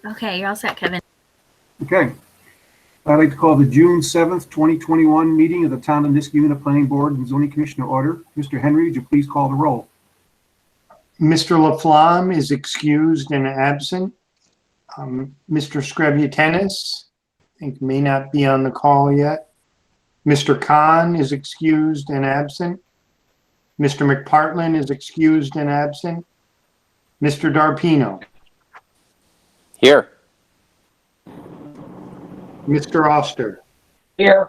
Okay, you're all set, Kevin. Okay. I'd like to call the June 7th, 2021 meeting of the Town of Niskayuna Planning Board and Zoning Commission to order. Mr. Henry, would you please call the roll? Mr. Laflamme is excused and absent. Mr. Screbutenis, I think may not be on the call yet. Mr. Khan is excused and absent. Mr. McPartlin is excused and absent. Mr. Darpino. Here. Mr. Oster. Here.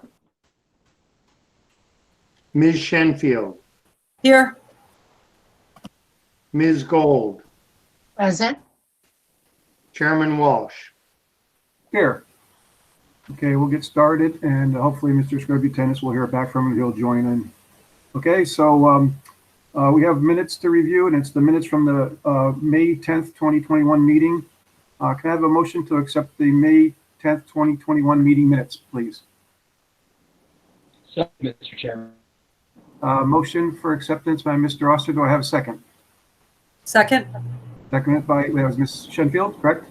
Ms. Shenfield. Here. Ms. Gold. Present. Chairman Walsh. Here. Okay, we'll get started, and hopefully Mr. Screbutenis will hear back from him. He'll join in. Okay, so we have minutes to review, and it's the minutes from the May 10th, 2021 meeting. Can I have a motion to accept the May 10th, 2021 meeting minutes, please? So, Mr. Chairman. Motion for acceptance by Mr. Oster. Do I have a second? Second. Seconded by, that was Ms. Shenfield, correct?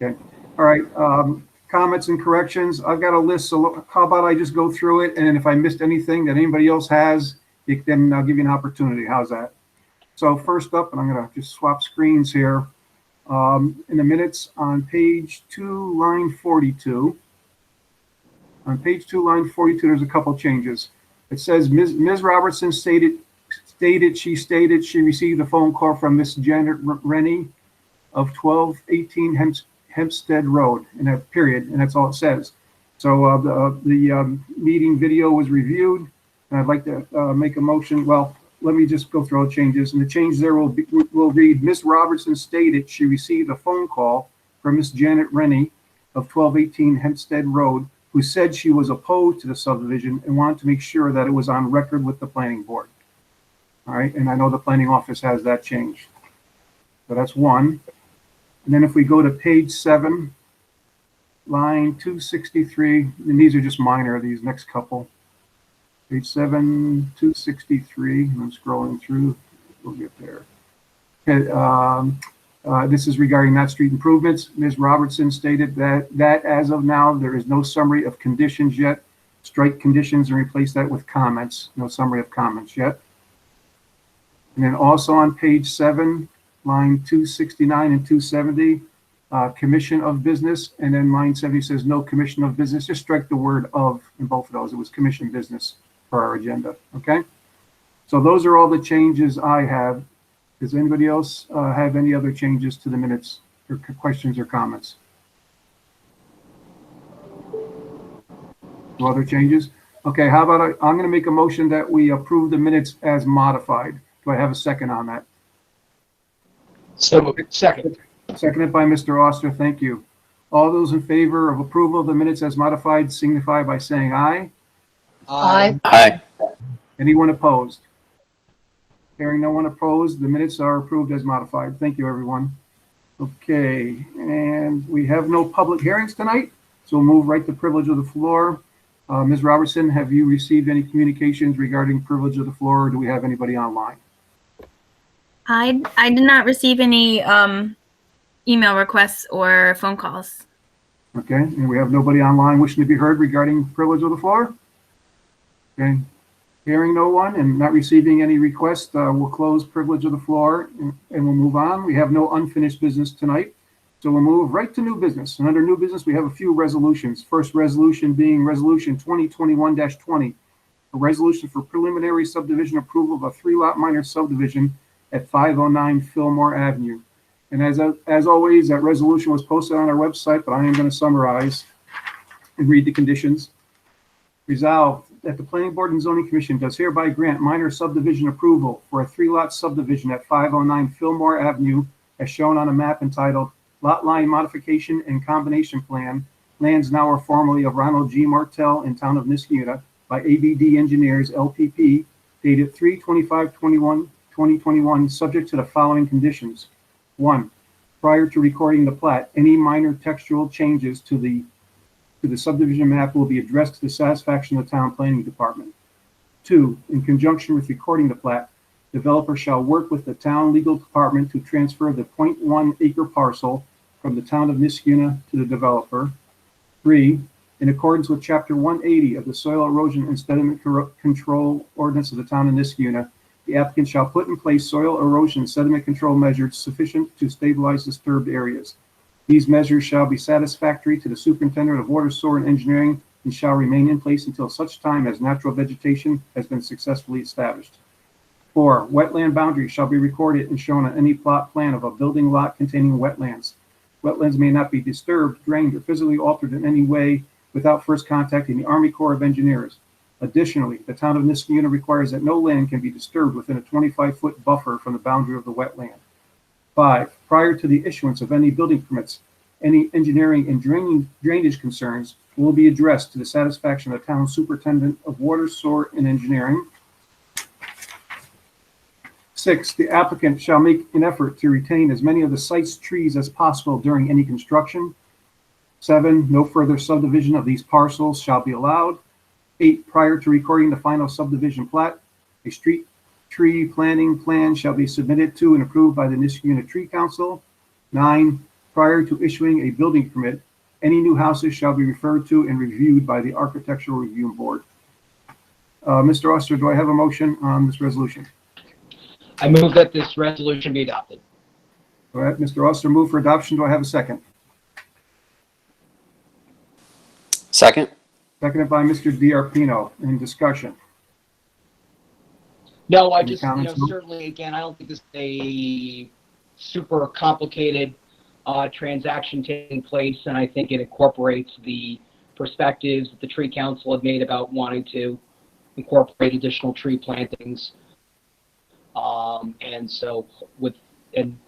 Okay. All right. Comments and corrections. I've got a list. So how about I just go through it, and if I missed anything that anybody else has, then I'll give you an opportunity. How's that? So first up, and I'm going to just swap screens here. In the minutes on page 2, line 42. On page 2, line 42, there's a couple changes. It says Ms. Robertson stated she received a phone call from Miss Janet Rennie of 1218 Hempstead Road, in that period, and that's all it says. So the meeting video was reviewed, and I'd like to make a motion. Well, let me just go through all the changes, and the change there will read: Ms. Robertson stated she received a phone call from Miss Janet Rennie of 1218 Hempstead Road, who said she was opposed to the subdivision and wanted to make sure that it was on record with the planning board. All right, and I know the planning office has that changed. So that's one. And then if we go to page 7, line 263, and these are just minor, these next couple. Page 7, 263, I'm scrolling through, we'll get there. Okay, this is regarding that street improvements. Ms. Robertson stated that as of now, there is no summary of conditions yet. Strike conditions and replace that with comments. No summary of comments yet. And then also on page 7, line 269 and 270, commission of business, and then line 70 says no commission of business. Just strike the word of in both of those. It was commission business for our agenda. Okay, so those are all the changes I have. Does anybody else have any other changes to the minutes or questions or comments? No other changes? Okay, how about I'm going to make a motion that we approve the minutes as modified. Do I have a second on that? So, second. Seconded by Mr. Oster. Thank you. All those in favor of approval of the minutes as modified signify by saying aye. Aye. Aye. Anyone opposed? Hearing no one opposed, the minutes are approved as modified. Thank you, everyone. Okay, and we have no public hearings tonight, so we'll move right to privilege of the floor. Ms. Robertson, have you received any communications regarding privilege of the floor, or do we have anybody online? I did not receive any email requests or phone calls. Okay, and we have nobody online wishing to be heard regarding privilege of the floor? Okay, hearing no one and not receiving any requests, we'll close privilege of the floor and we'll move on. We have no unfinished business tonight, so we'll move right to new business. And under new business, we have a few resolutions. First resolution being Resolution 2021-20, a resolution for preliminary subdivision approval of a 3-lot minor subdivision at 509 Fillmore Avenue. And as always, that resolution was posted on our website, but I am going to summarize and read the conditions. Resolved that the Planning Board and Zoning Commission does hereby grant minor subdivision approval for a 3-lot subdivision at 509 Fillmore Avenue as shown on a map entitled Lot Line Modification and Combination Plan, lands now or formerly of Ronald G. Martell in Town of Niskayuna by ABD Engineers LPP, dated 3/25/2021, subject to the following conditions. 1. Prior to recording the plat, any minor textual changes to the subdivision map will be addressed to the satisfaction of the town planning department. 2. In conjunction with recording the plat, developer shall work with the town legal department to transfer the 0.1 acre parcel from the town of Niskuna to the developer. 3, in accordance with Chapter 180 of the Soil Erosion and Sediment Control Ordinance of the town of Niskuna, the applicant shall put in place soil erosion and sediment control measures sufficient to stabilize disturbed areas. These measures shall be satisfactory to the superintendent of water, sewer, and engineering and shall remain in place until such time as natural vegetation has been successfully established. 4, wetland boundaries shall be recorded and shown on any plot plan of a building lot containing wetlands. Wetlands may not be disturbed, drained, or physically altered in any way without first contacting the Army Corps of Engineers. Additionally, the town of Niskuna requires that no land can be disturbed within a 25-foot buffer from the boundary of the wetland. 5, prior to the issuance of any building permits, any engineering and drainage concerns will be addressed to the satisfaction of the town superintendent of water, sewer, and engineering. 6, the applicant shall make an effort to retain as many of the site's trees as possible during any construction. 7, no further subdivision of these parcels shall be allowed. 8, prior to recording the final subdivision plat, a street tree planting plan shall be submitted to and approved by the Niskuna Tree Council. 9, prior to issuing a building permit, any new houses shall be referred to and reviewed by the Architectural Review Board. Mr. Oster, do I have a motion on this resolution? I move that this resolution be adopted. All right, Mr. Oster, move for adoption. Do I have a second? Second. Seconded by Mr. DiArpino. In discussion. No, I Any just, comments, Lou? certainly, again, I don't think this is a super complicated transaction taking place, and I think it incorporates the perspectives that the Tree Council had made about wanting to incorporate additional tree plantings. And so and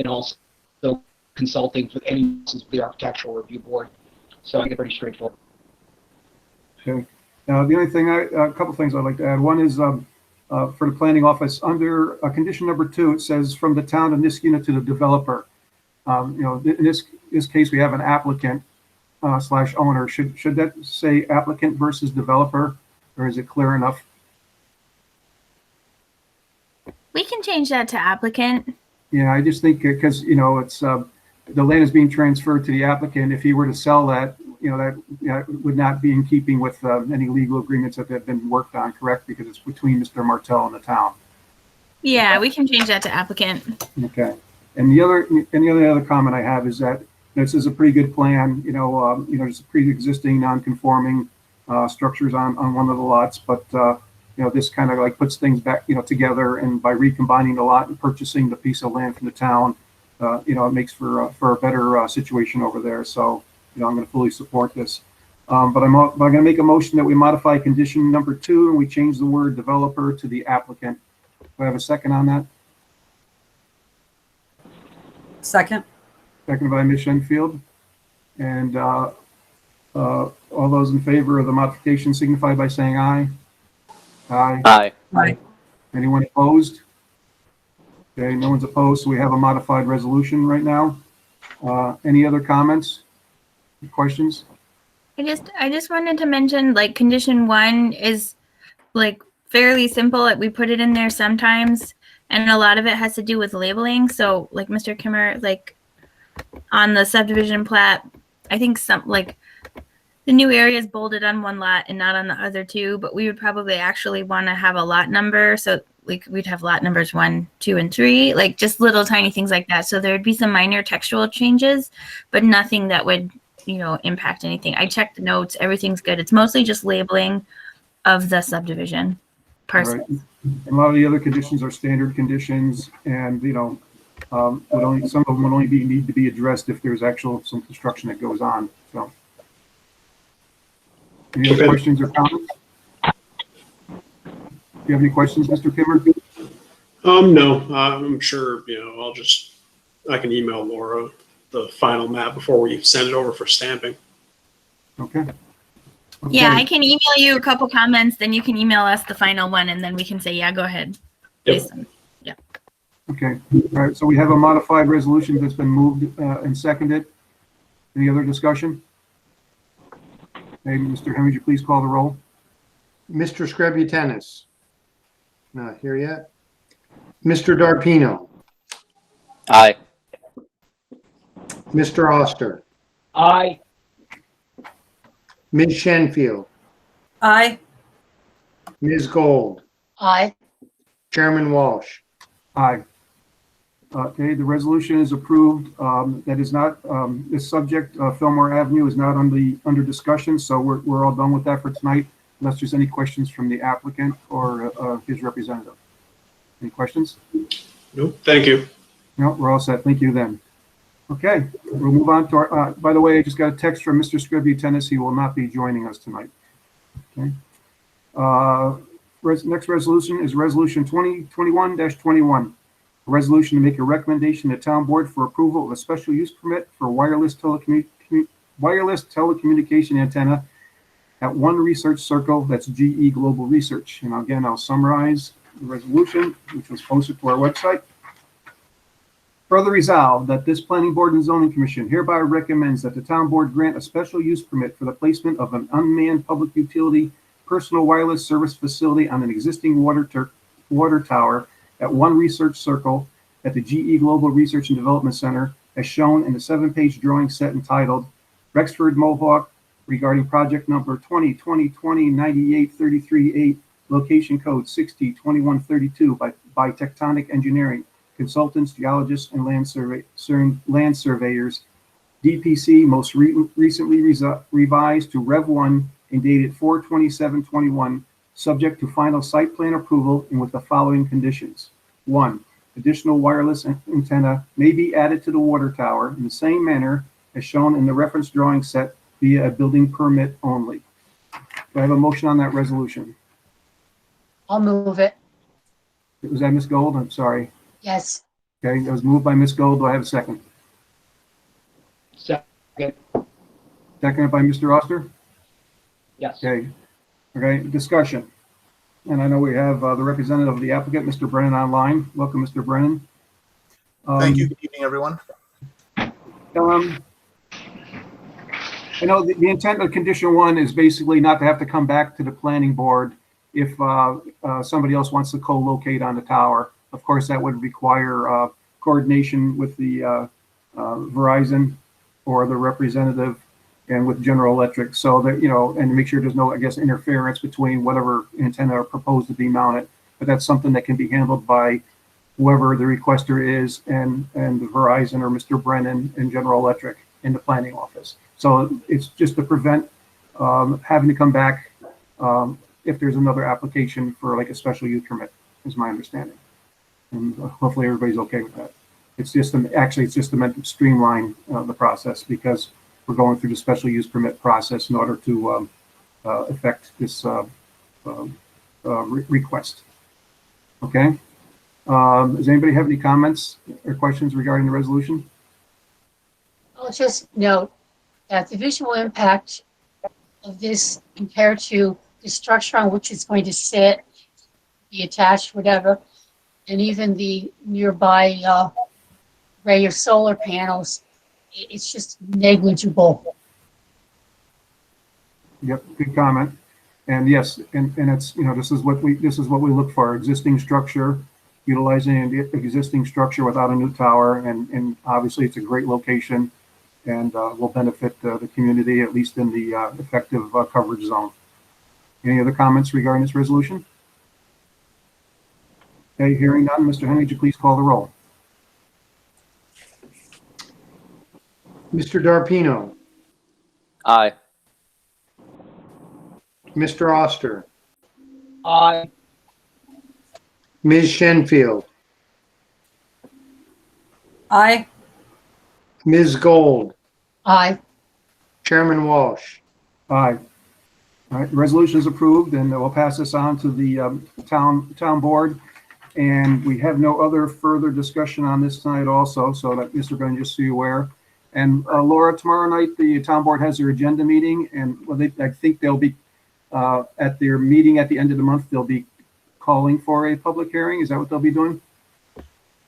also consulting with the Architectural Review Board. So I think it's pretty straightforward. Okay. Now, the only thing, a couple things I'd like to add. One is for the planning office, under condition number 2, it says from the town of Niskuna to the developer. In this case, we have an applicant / owner. Should that say applicant versus developer, or is it clear enough? We can change that to applicant. Yeah, I just think because, it's the land is being transferred to the applicant. If he were to sell that, that would not be in keeping with any legal agreements that have been worked on, correct? Because it's between Mr. Martell and the town. Yeah, we can change that to applicant. Okay. And the other comment I have is that this is a pretty good plan. There's pre-existing non-conforming structures on one of the lots, but this kind of like puts things back, together, and by recombining the lot and purchasing the piece of land from the town, it makes for a better situation over there. So, I'm going to fully support this. But I'm going to make a motion that we modify condition number 2 and we change the word developer to the applicant. Do I have a second on that? Second. Seconded by Ms. Shenfield. And all those in favor of the modification signify by saying aye. Aye. Aye. Aye. Anyone opposed? Okay, no one's opposed, so we have a modified resolution right now. Any other comments? Questions? I just wanted to mention, like, condition 1 is like fairly simple. We put it in there sometimes, and a lot of it has to do with labeling. So like Mr. Kimmer, like on the subdivision plat, I think the new area is bolded on one lot and not on the other 2, but we would probably actually want to have a lot number. So we'd have lot numbers 1, 2, and 3, like just little tiny things like that. So there'd be some minor textual changes, but nothing that would, impact anything. I checked the notes. Everything's good. It's mostly just labeling of the subdivision parcel. Right. A lot of the other conditions are standard conditions, and some of them would only need to be addressed if there's some construction that goes on. So, any other questions or comments? Do you have any questions, Mr. Kimmer? No, I'm sure, I can email Laura the final map before we send it over for stamping. Okay. Yeah, I can email you a couple comments, then you can email us the final one, and then we can say, yeah, go ahead. Yep. Okay. All right. So we have a modified resolution that's been moved and seconded. Any other discussion? Hey, Mr. Henry, would you please call the roll? Mr. Screbutennis? Not here yet. Mr. Darpino? Aye. Mr. Oster, Aye. Ms. Shenfield, Aye. Ms. Gold, Aye. Chairman Walsh. Aye. Okay, the resolution is approved. That is not, this subject, Fillmore Avenue is not under discussion, so we're all done with that for tonight, unless there's any questions from the applicant or his representative. Any questions? Nope, thank you. No, we're all set. Thank you then. Okay, we'll move on to our, by the way, I just got a text from Mr. Scribby-Tennis. He will not be joining us tonight. Okay. Next resolution is Resolution 2021-21. A resolution to make a recommendation to town board for approval of a special use permit for wireless telecommunication antenna at One Research Circle, that's GE Global Research. And again, I'll summarize the resolution, which was posted to our website. Further resolved that this Planning Board and Zoning Commission hereby recommends that the town board grant a special use permit for the placement of an unmanned public utility personal wireless service facility on an existing water tower at One Research Circle at the GE Global Research and Development Center, as shown in the 7-page drawing set entitled Rexford Mohawk regarding project number 2020-20-98-33-8, location code 60-2132 by Tectonic Engineering, consultants, geologists, and land surveyors. DPC most recently revised to Rev 1 and dated 4/27/21, subject to final site plan approval and with the following conditions. 1. Additional wireless antenna may be added to the water tower in the same manner as shown in the reference drawing set via a building permit only. Do I have a motion on that resolution? I'll move it. Was that Ms. Gold? I'm sorry. Yes. Okay, that was moved by Ms. Gold. Do I have a second? Second. Seconded by Mr. Oster? Yes. Okay. Okay, discussion. And I know we have the representative of the applicant, Mr. Brennan, online. Welcome, Mr. Brennan. Thank you. Good evening, everyone. I know the intent of condition 1 is basically not to have to come back to the planning board if somebody else wants to co-locate on the tower. Of course, that would require coordination with the Verizon or the representative and with General Electric, so that, you know, and make sure there's no, I guess, interference between whatever antenna are proposed to be mounted. But that's something that can be handled by whoever the requester is and the Verizon or Mr. Brennan and General Electric in the planning office. So it's just to prevent having to come back if there's another application for like a special use permit, is my understanding. And hopefully everybody's okay with that. It's just, actually, it's just meant to streamline the process, because we're going through the special use permit process in order to affect this request. Okay. Does anybody have any comments or questions regarding the resolution? I'll just note that the visual impact of this compared to the structure on which it's going to sit, be attached, whatever, and even the nearby array of solar panels, it's just negligible. Yep, good comment. And yes, and it's, you know, this is what we look for: existing structure, utilizing the existing structure without a new tower, and obviously it's a great location and will benefit the community, at least in the effective coverage zone. Any other comments regarding this resolution? Okay, hearing none, Mr. Henry, would you please call the roll? Mr. Darpino, Aye. Mr. Oster, Aye. Ms. Shenfield, Aye. Ms. Gold, Aye. Chairman Walsh. Aye. All right, the resolution is approved, and we'll pass this on to the town board. And we have no other further discussion on this tonight also, so that Mr. Brennan, just so you're aware. And Laura, tomorrow night, the town board has their agenda meeting, and I think they'll be at their meeting at the end of the month, they'll be calling for a public hearing. Is that what they'll be doing?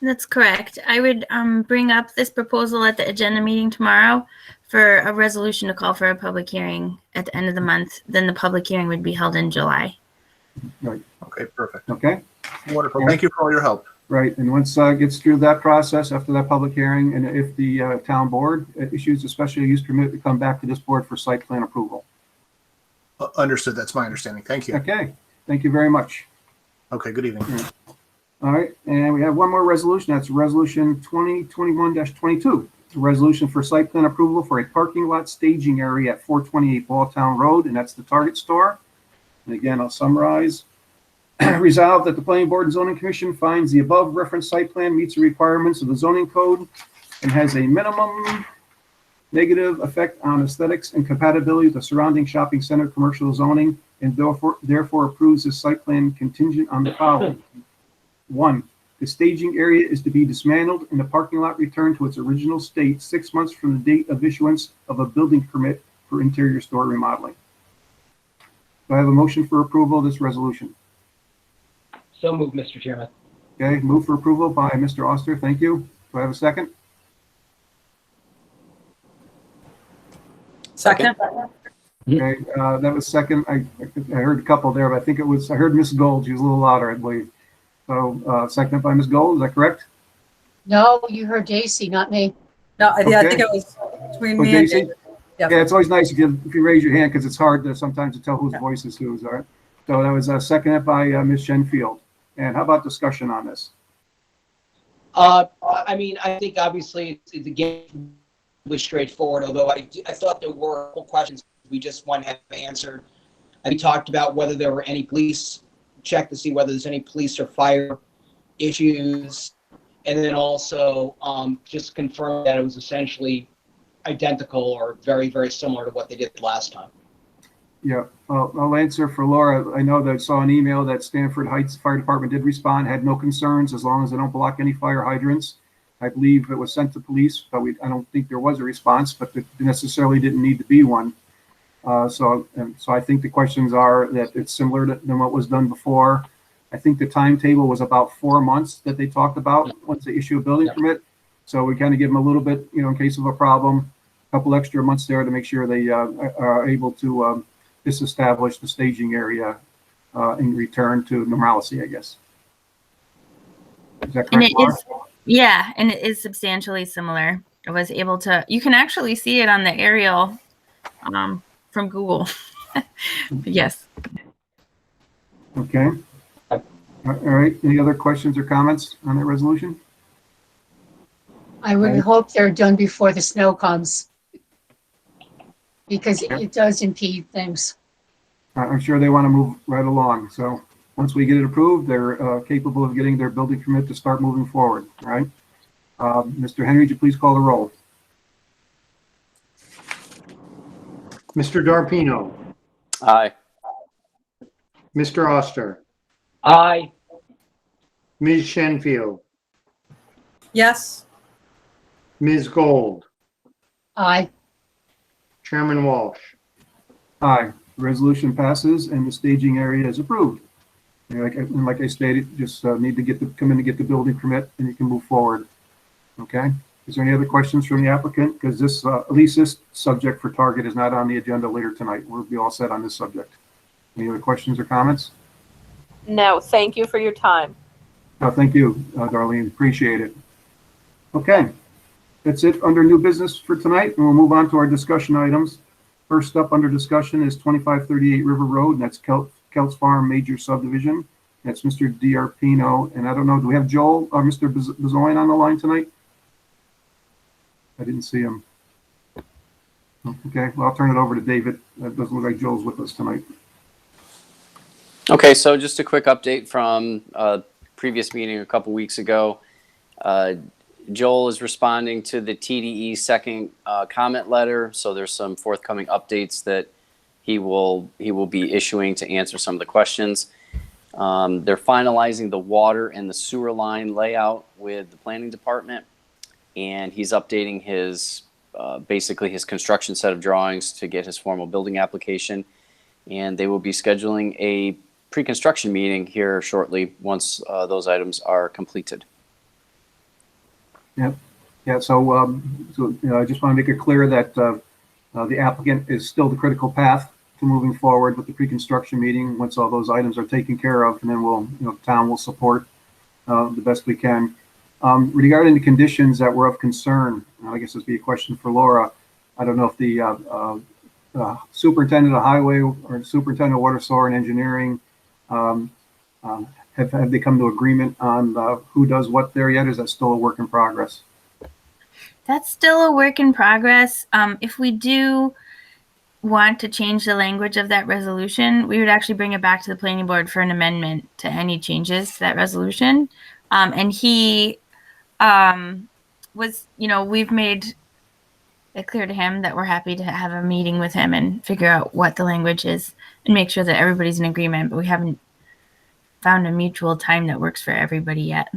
That's correct. I would bring up this proposal at the agenda meeting tomorrow for a resolution to call for a public hearing at the end of the month. Then the public hearing would be held in July. Right. Okay, perfect. Okay. Wonderful. Thank you for all your help. Right, and once it gets through that process, after that public hearing, and if the town board issues a special use permit, to come back to this board for site plan approval. Understood. That's my understanding. Thank you. Okay, thank you very much. Okay, good evening. All right, and we have one more resolution. That's Resolution 2021-22. It's a resolution for site plan approval for a parking lot staging area at 428 Balltown Road, and that's the Target store. And again, I'll summarize. Resolved that the Planning Board and Zoning Commission finds the above referenced site plan meets the requirements of the zoning code and has a minimum negative effect on aesthetics and compatibility with the surrounding shopping center commercial zoning, and therefore approves this site plan contingent on the following. 1, the staging area is to be dismantled and the parking lot returned to its original state 6 months from the date of issuance of a building permit for interior store remodeling. Do I have a motion for approval of this resolution? So moved, Mr. Chairman. Okay, move for approval by Mr. Oster. Thank you. Do I have a second? Second. Okay, that was second. I heard a couple there, but I think it was, I heard Miss Gold. She was a little louder, I believe. So, second by Ms. Gold, is that correct? No, you heard Daisy, not me. No, I think Okay. it was between Oh, me and Daisy? David. Yeah. Yeah, it's always nice if you raise your hand because it's hard to sometimes to tell whose voice is whose, all right? So that was seconded by Ms. Shenfield. And how about discussion on this? I mean, I think obviously it's again was straightforward, although I thought there were a couple questions we just want to have answered. We talked about whether there were any police, check to see whether there's any police or fire issues, and then also just confirm that it was essentially identical or very, very similar to what they did last time. Yeah, I'll answer for Laura. I know that I saw an email that Stanford Heights Fire Department did respond, had no concerns as long as they don't block any fire hydrants. I believe it was sent to police, but I don't think there was a response, but there necessarily didn't need to be one. So I think the questions are that it's similar than what was done before. I think the timetable was about 4 months that they talked about once they issue a building permit. So we kind of give them a little bit, in case of a problem, a couple extra months there to make sure they are able to disestablish the staging area and return to normalcy, I guess. Is that And correct, it Laura? is, yeah, and it is substantially similar. I was able to, you can actually see it on the aerial from Google. Yes. Okay. All right. Any other questions or comments on that resolution? I would hope they're done before the snow comes, because it does impede things. I'm sure they want to move right along. So once we get it approved, they're capable of getting their building permit to start moving forward, right? Mr. Henry, would you please call the roll? Mr. Darpino, Aye. Mr. Oster, Aye. Ms. Shenfield, Yes. Ms. Gold, Aye. Chairman Walsh. Aye. The resolution passes and the staging area is approved. And like I stated, just need to come in to get the building permit and you can move forward. Okay. Is there any other questions from the applicant? Because this, at least this subject for Target is not on the agenda later tonight. We'll be all set on this subject. Any other questions or comments? No, thank you for your time. No, thank you, Darlene. Appreciate it. Okay. That's it under new business for tonight. And we'll move on to our discussion items. First up under discussion is 2538 River Road, and that's Kelt's Farm Major Subdivision. That's Mr. D'Arpino. And I don't know, do we have Joel or Mr. Bezoin on the line tonight? I didn't see him. Okay, well, I'll turn it over to David. It doesn't look like Joel's with us tonight. Okay, so just a quick update from a previous meeting a couple weeks ago. Joel is responding to the TDE second comment letter, so there's some forthcoming updates that he will be issuing to answer some of the questions. They're finalizing the water and the sewer line layout with the planning department, and he's updating his basically his construction set of drawings to get his formal building application, and they will be scheduling a pre-construction meeting here shortly once those items are completed. Yep. Yeah. So, I just want to make it clear that the applicant is still the critical path to moving forward with the pre-construction meeting once all those items are taken care of, and then we'll, the town will support the best we can. Regarding the conditions that were of concern, I guess this would be a question for Laura. I don't know if the superintendent of highway or superintendent of water, sewer, and engineering have they come to agreement on who does what there yet? Is that still a work in progress? That's still a work in progress. If we do want to change the language of that resolution, we would actually bring it back to the planning board for an amendment to any changes to that resolution. And he was, we've made it clear to him that we're happy to have a meeting with him and figure out what the language is and make sure that everybody's in agreement, but we haven't found a mutual time that works for everybody yet.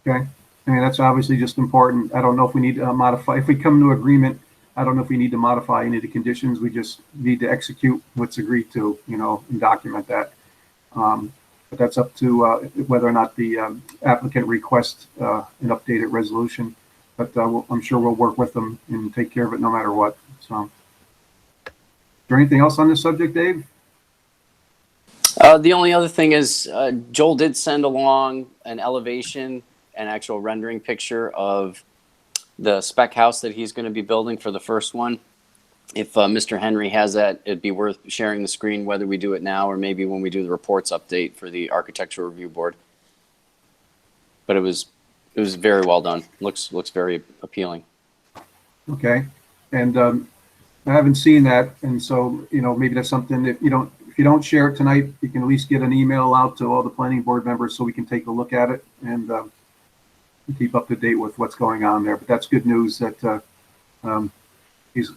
Okay. I mean, that's obviously just important. I don't know if we need to modify, if we come to agreement, I don't know if we need to modify any of the conditions. We just need to execute what's agreed to, and document that. But that's up to whether or not the applicant requests an updated resolution. But I'm sure we'll work with them and take care of it no matter what. So, is there anything else on this subject, Dave? The only other thing is Joel did send along an elevation and actual rendering picture of the spec house that he's going to be building for the first one. If Mr. Henry has that, it'd be worth sharing the screen, whether we do it now or maybe when we do the reports update for the Architectural Review Board. But it was very well done. Looks very appealing. Okay. And I haven't seen that. And so, maybe that's something that if you don't share it tonight, you can at least get an email out to all the planning board members so we can take a look at it and keep up to date with what's going on there. But that's good news that he's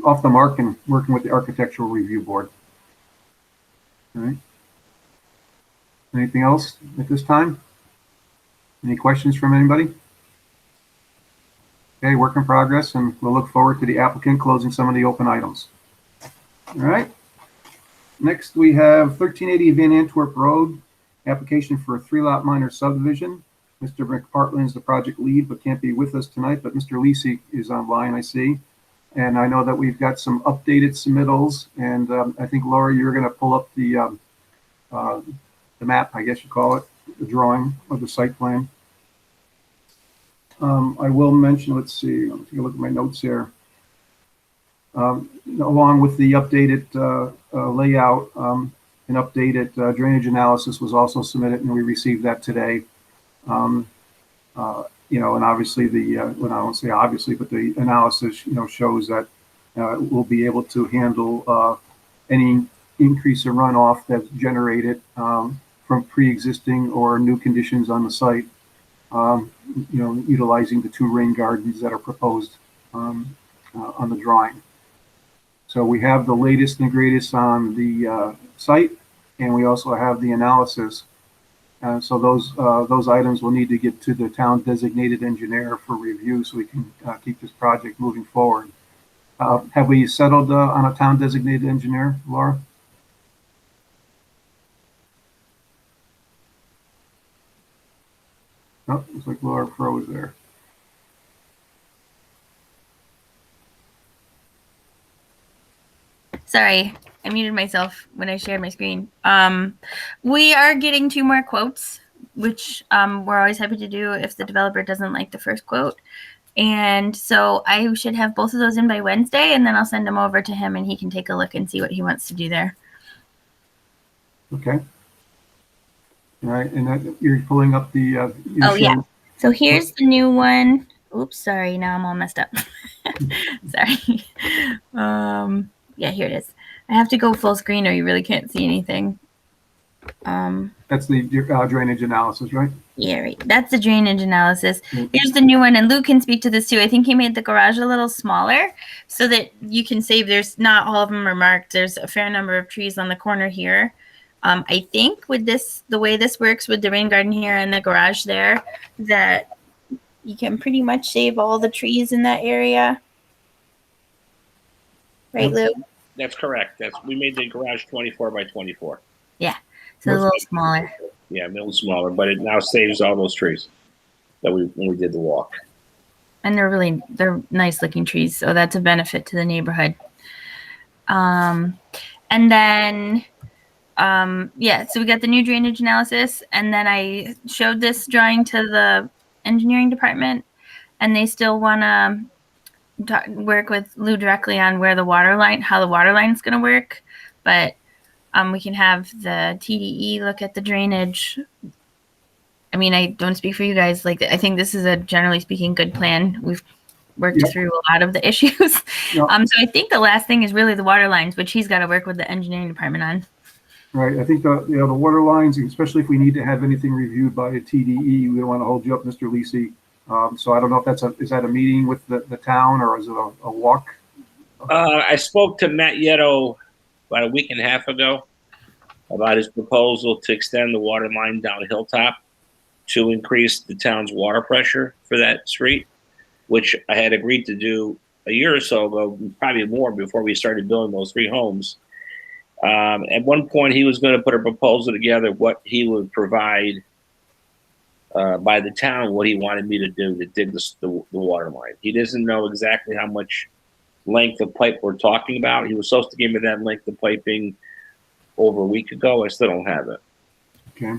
off the mark and working with the Architectural Review Board. All right. Anything else at this time? Any questions from anybody? Okay, work in progress, and we'll look forward to the applicant closing some of the open items. All right. Next, we have 1380 Van Antwerp Road, application for a 3-lot minor subdivision. Mr. McPartland is the project lead, but can't be with us tonight, but Mr. Lisi is online, I see. And I know that we've got some updated submittals, and I think, Laura, you're going to pull up the map, I guess you call it, the drawing of the site plan. I will mention, let's see, let me take a look at my notes here. Along with the updated layout, an updated drainage analysis was also submitted, and we received that today. And obviously well, I won't say obviously, but the analysis, shows that we'll be able to handle any increase in runoff that's generated from pre-existing or new conditions on the site, utilizing the 2 rain gardens that are proposed on the drawing. So we have the latest and greatest on the site, and we also have the analysis. So those items will need to get to the town designated engineer for review so we can keep this project moving forward. Have we settled on a town designated engineer, Laura? Oh, looks like Laura froze there. Sorry, I muted myself when I shared my screen. We are getting 2 more quotes, which we're always happy to do if the developer doesn't like the first quote. And so I should have both of those in by Wednesday, and then I'll send them over to him and he can take a look and see what he wants to do there. Okay. All right, and you're pulling up the. Oh, yeah. So here's the new one. Oops, sorry. Now I'm all messed up. Sorry. Yeah, here it is. I have to go full screen or you really can't see anything. That's the drainage analysis, right? Yeah, right. That's the drainage analysis. Here's the new one, and Luke can speak to this too. I think he made the garage a little smaller so that you can save. There's not all of them are marked. There's a fair number of trees on the corner here. I think with this, the way this works with the rain garden here and the garage there, that you can pretty much save all the trees in that area. Right, Lou? That's correct. We made the garage 24 by 24. Yeah, so a little smaller. Yeah, a little smaller, but it now saves all those trees that when we did the walk. And they're nice looking trees, so that's a benefit to the neighborhood. And then yeah, so we got the new drainage analysis, and then I showed this drawing to the engineering department, and they still want to work with Lou directly on where the water line, how the water line is going to work. But we can have the TDE look at the drainage. I mean, I don't speak for you guys. Like, I think this is a generally speaking good plan. We've worked Yeah. through a lot of the issues. Yeah. So I think the last thing is really the water lines, which he's got to work with the engineering department on. Right, I think the water lines, especially if we need to have anything reviewed by a TDE, we don't want to hold you up, Mr. Lisi. So I don't know if is that a meeting with the town, or is it a walk? I spoke to Matt Yetto about a week and a half ago about his proposal to extend the water line down Hilltop to increase the town's water pressure for that street, which I had agreed to do a year or so ago, probably more, before we started building those 3 homes. At one point, he was going to put a proposal together what he would provide by the town, what he wanted me to do to dig the water line. He doesn't know exactly how much length of pipe we're talking about. He was supposed to give me that length of piping over a week ago. I still don't have it. Okay.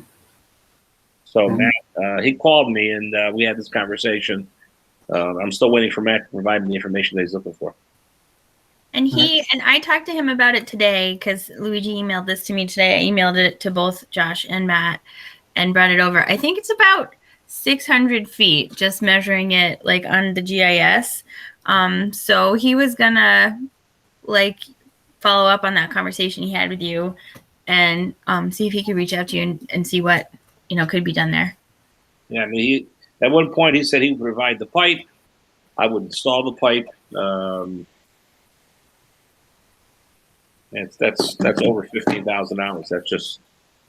So Matt, he called me and we had this conversation. I'm still waiting for Matt to provide me the information that he's looking for. And I talked to him about it today because Luigi emailed this to me today. I emailed it to both Josh and Matt and brought it over. I think it's about 600 feet, just measuring it like on the GIS. So he was gonna like follow up on that conversation he had with you and see if he could reach out to you and see what could be done there. Yeah, I mean, at one point he said he would provide the pipe. I would install the pipe. That's over $15,000. That's just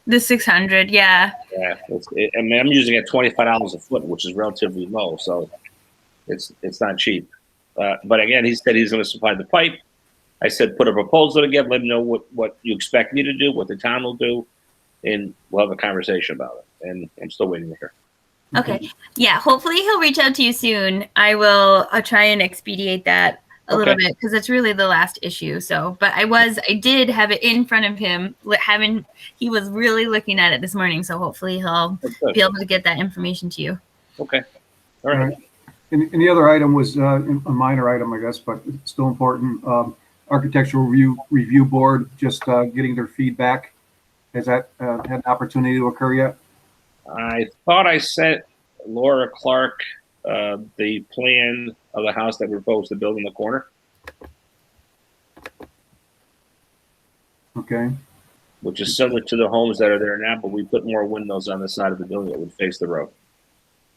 the 600. Yeah. Yeah, I mean, I'm using it $25 a foot, which is relatively low, so it's not cheap. But again, he said he's going to supply the pipe. I said put a proposal together, let him know what you expect me to do, what the town will do, and we'll have a conversation about it. And I'm still waiting to hear. Okay. Yeah. Hopefully he'll reach out to you soon. I'll try and expedite that a little bit because it's really the last issue. So, but I did have it in front of him. He was really looking at it this morning. So hopefully he'll be able to get that information to you. Okay. All right. And the other item was a minor item, I guess, but it's still important. Architectural review board, just getting their feedback. Has that had an opportunity to occur yet? I thought I sent Laura Clark the plan of the house that we're supposed to build in the corner. Okay. Which is similar to the homes that are there now, but we put more windows on the side of the building that would face the road.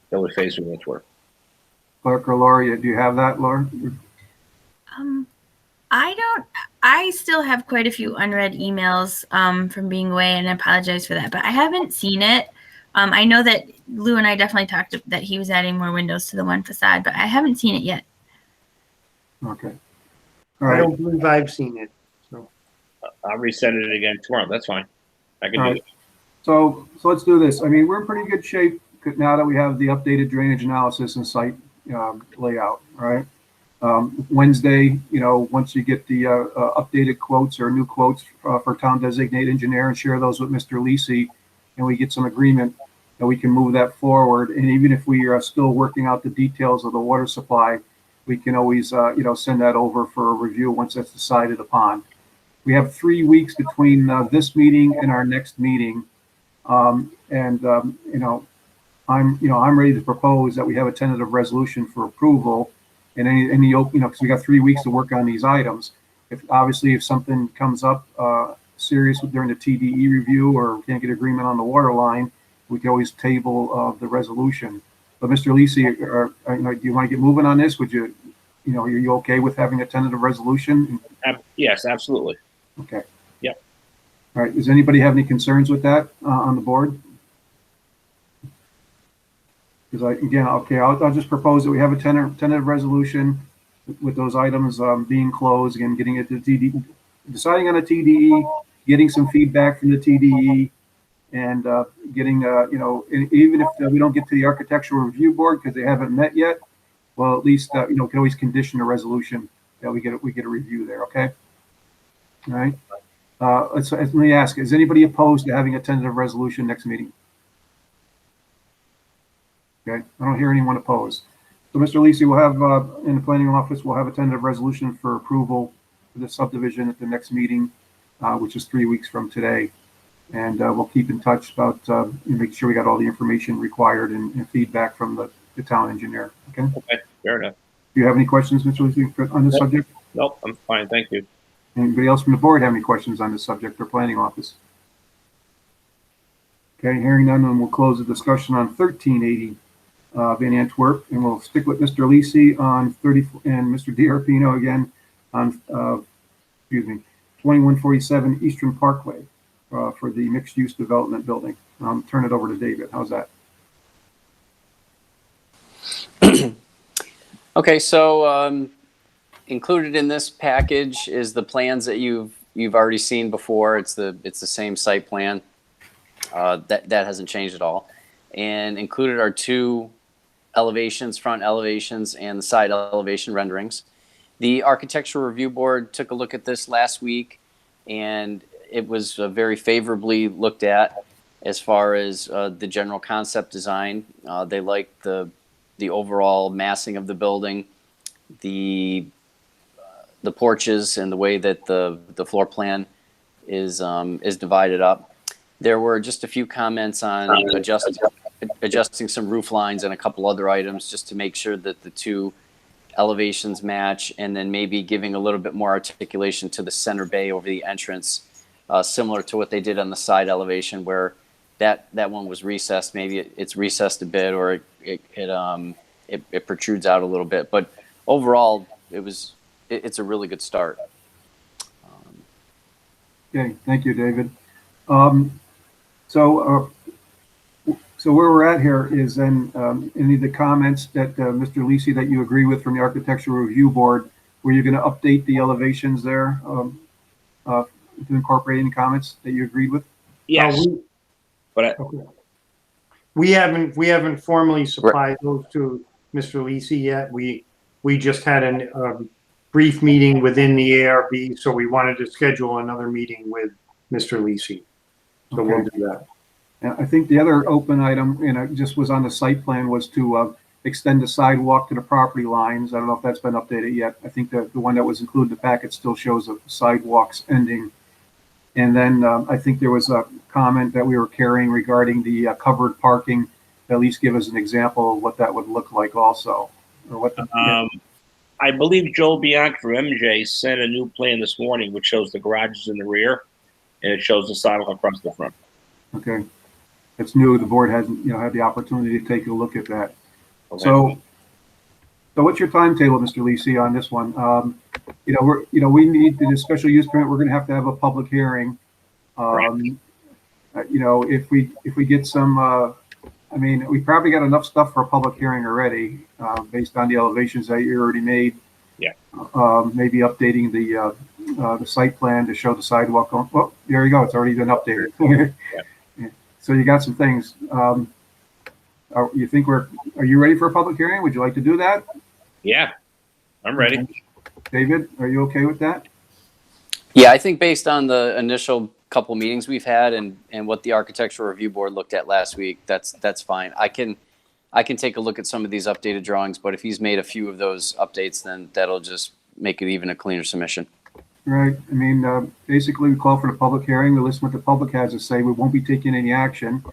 That would face from Wentworth. Clark or Laura, do you have that, Laura? I still have quite a few unread emails from being away, and I apologize for that, but I haven't seen it. I know that Lou and I definitely talked that he was adding more windows to the one facade, but I haven't seen it yet. Okay. I All right. don't believe I've seen it. So I'll resend it again tomorrow. That's fine. I can do it. So let's do this. I mean, we're in pretty good shape now that we have the updated drainage analysis and site layout, right? Wednesday, once you get the updated quotes or new quotes for town designated engineer and share those with Mr. Lisi, and we get some agreement that we can move that forward. And even if we are still working out the details of the water supply, we can always, send that over for a review once that's decided upon. We have 3 weeks between this meeting and our next meeting. I'm ready to propose that we have a tentative resolution for approval. And because we got 3 weeks to work on these items. If something comes up serious during the TDE review or can't get agreement on the water line, we can always table the resolution. But Mr. Lisi, do you want to get moving on this? Would you, are you okay with having a tentative resolution? Yes, absolutely. Okay. Yep. All right. Does anybody have any concerns with that on the board? Because I'll just propose that we have a tentative resolution with those items being closed, again, getting it to TDE, deciding on a TDE, getting some feedback from the TDE, and getting, even if we don't get to the architectural review board because they haven't met yet, well, at least, can always condition a resolution that we get a review there, okay? All right. let me ask, is anybody opposed to having a tentative resolution next meeting? Okay, I don't hear anyone opposed. So Mr. Lisi, we'll have, in the planning office, we'll have a tentative resolution for approval for the subdivision at the next meeting, which is 3 weeks from today. And we'll keep in touch about making sure we got all the information required and feedback from the town engineer. Okay. Okay, fair enough. Do you have any questions, Mr. Lisi, on this subject? Nope, I'm fine, thank you. Anybody else from the board have any questions on this subject or planning office? Okay, hearing none, then we'll close the discussion on 1380 Van Antwerp, and we'll stick with Mr. Lisi on 30 and Mr. DiRapino again on 2147 Eastern Parkway for the mixed-use development building. Turn it over to David. How's that? Okay, so included in this package is the plans that you've already seen before. It's the same site plan. That hasn't changed at all. And included are 2 elevations, front elevations, and the side elevation renderings. The Architectural Review Board took a look at this last week, and it was very favorably looked at as far as the general concept design. They liked the overall massing of the building, the porches, and the way that the floor plan is divided up. There were just a few comments on adjusting some roof lines and a couple other items just to make sure that the 2 elevations match, and then maybe giving a little bit more articulation to the center bay over the entrance, similar to what they did on the side elevation where that one was recessed. Maybe it's recessed a bit, or it protrudes out a little bit. But overall, it's a really good start. Okay, thank you, David. So where we're at here is then any of the comments that Mr. Lisi that you agree with from the Architectural Review Board, were you going to update the elevations there to incorporate any comments that you agreed with? Yes, We haven't formally supplied those to Mr. Lisi yet. We just had a brief meeting within the ARB, so we wanted to schedule another meeting with Mr. Lisi. So we'll do that. And I think the other open item, just was on the site plan, was to extend the sidewalk to the property lines. I don't know if that's been updated yet. I think the one that was included in the packet still shows the sidewalks ending. And then I think there was a comment that we were carrying regarding the covered parking. At least give us an example of what that would look like also. Or what I believe Joel Bianchi from MJ sent a new plan this morning, which shows the garages in the rear, and it shows the sidewalk across the front. Okay. It's new. The board hasn't, had the opportunity to take a look at that. Okay. So what's your timetable, Mr. Lisi, on this one? We need the special use permit. We're going to have a public hearing. If we get some, we probably got enough stuff for a public hearing already, based on the elevations that you already made. Yeah. Maybe updating the site plan to show the sidewalk. Well, there you go. It's already been updated. Yeah. So you got some things. Are you ready for a public hearing? Would you like to do that? Yeah, I'm ready. David, are you okay with that? Yeah, I think based on the initial couple meetings we've had and what the Architectural Review Board looked at last week, that's fine. I can take a look at some of these updated drawings, but if he's made a few of those updates, then that'll just make it even a cleaner submission. Right. Basically, we call for the public hearing. We listen what the public has to say. We won't be taking any action.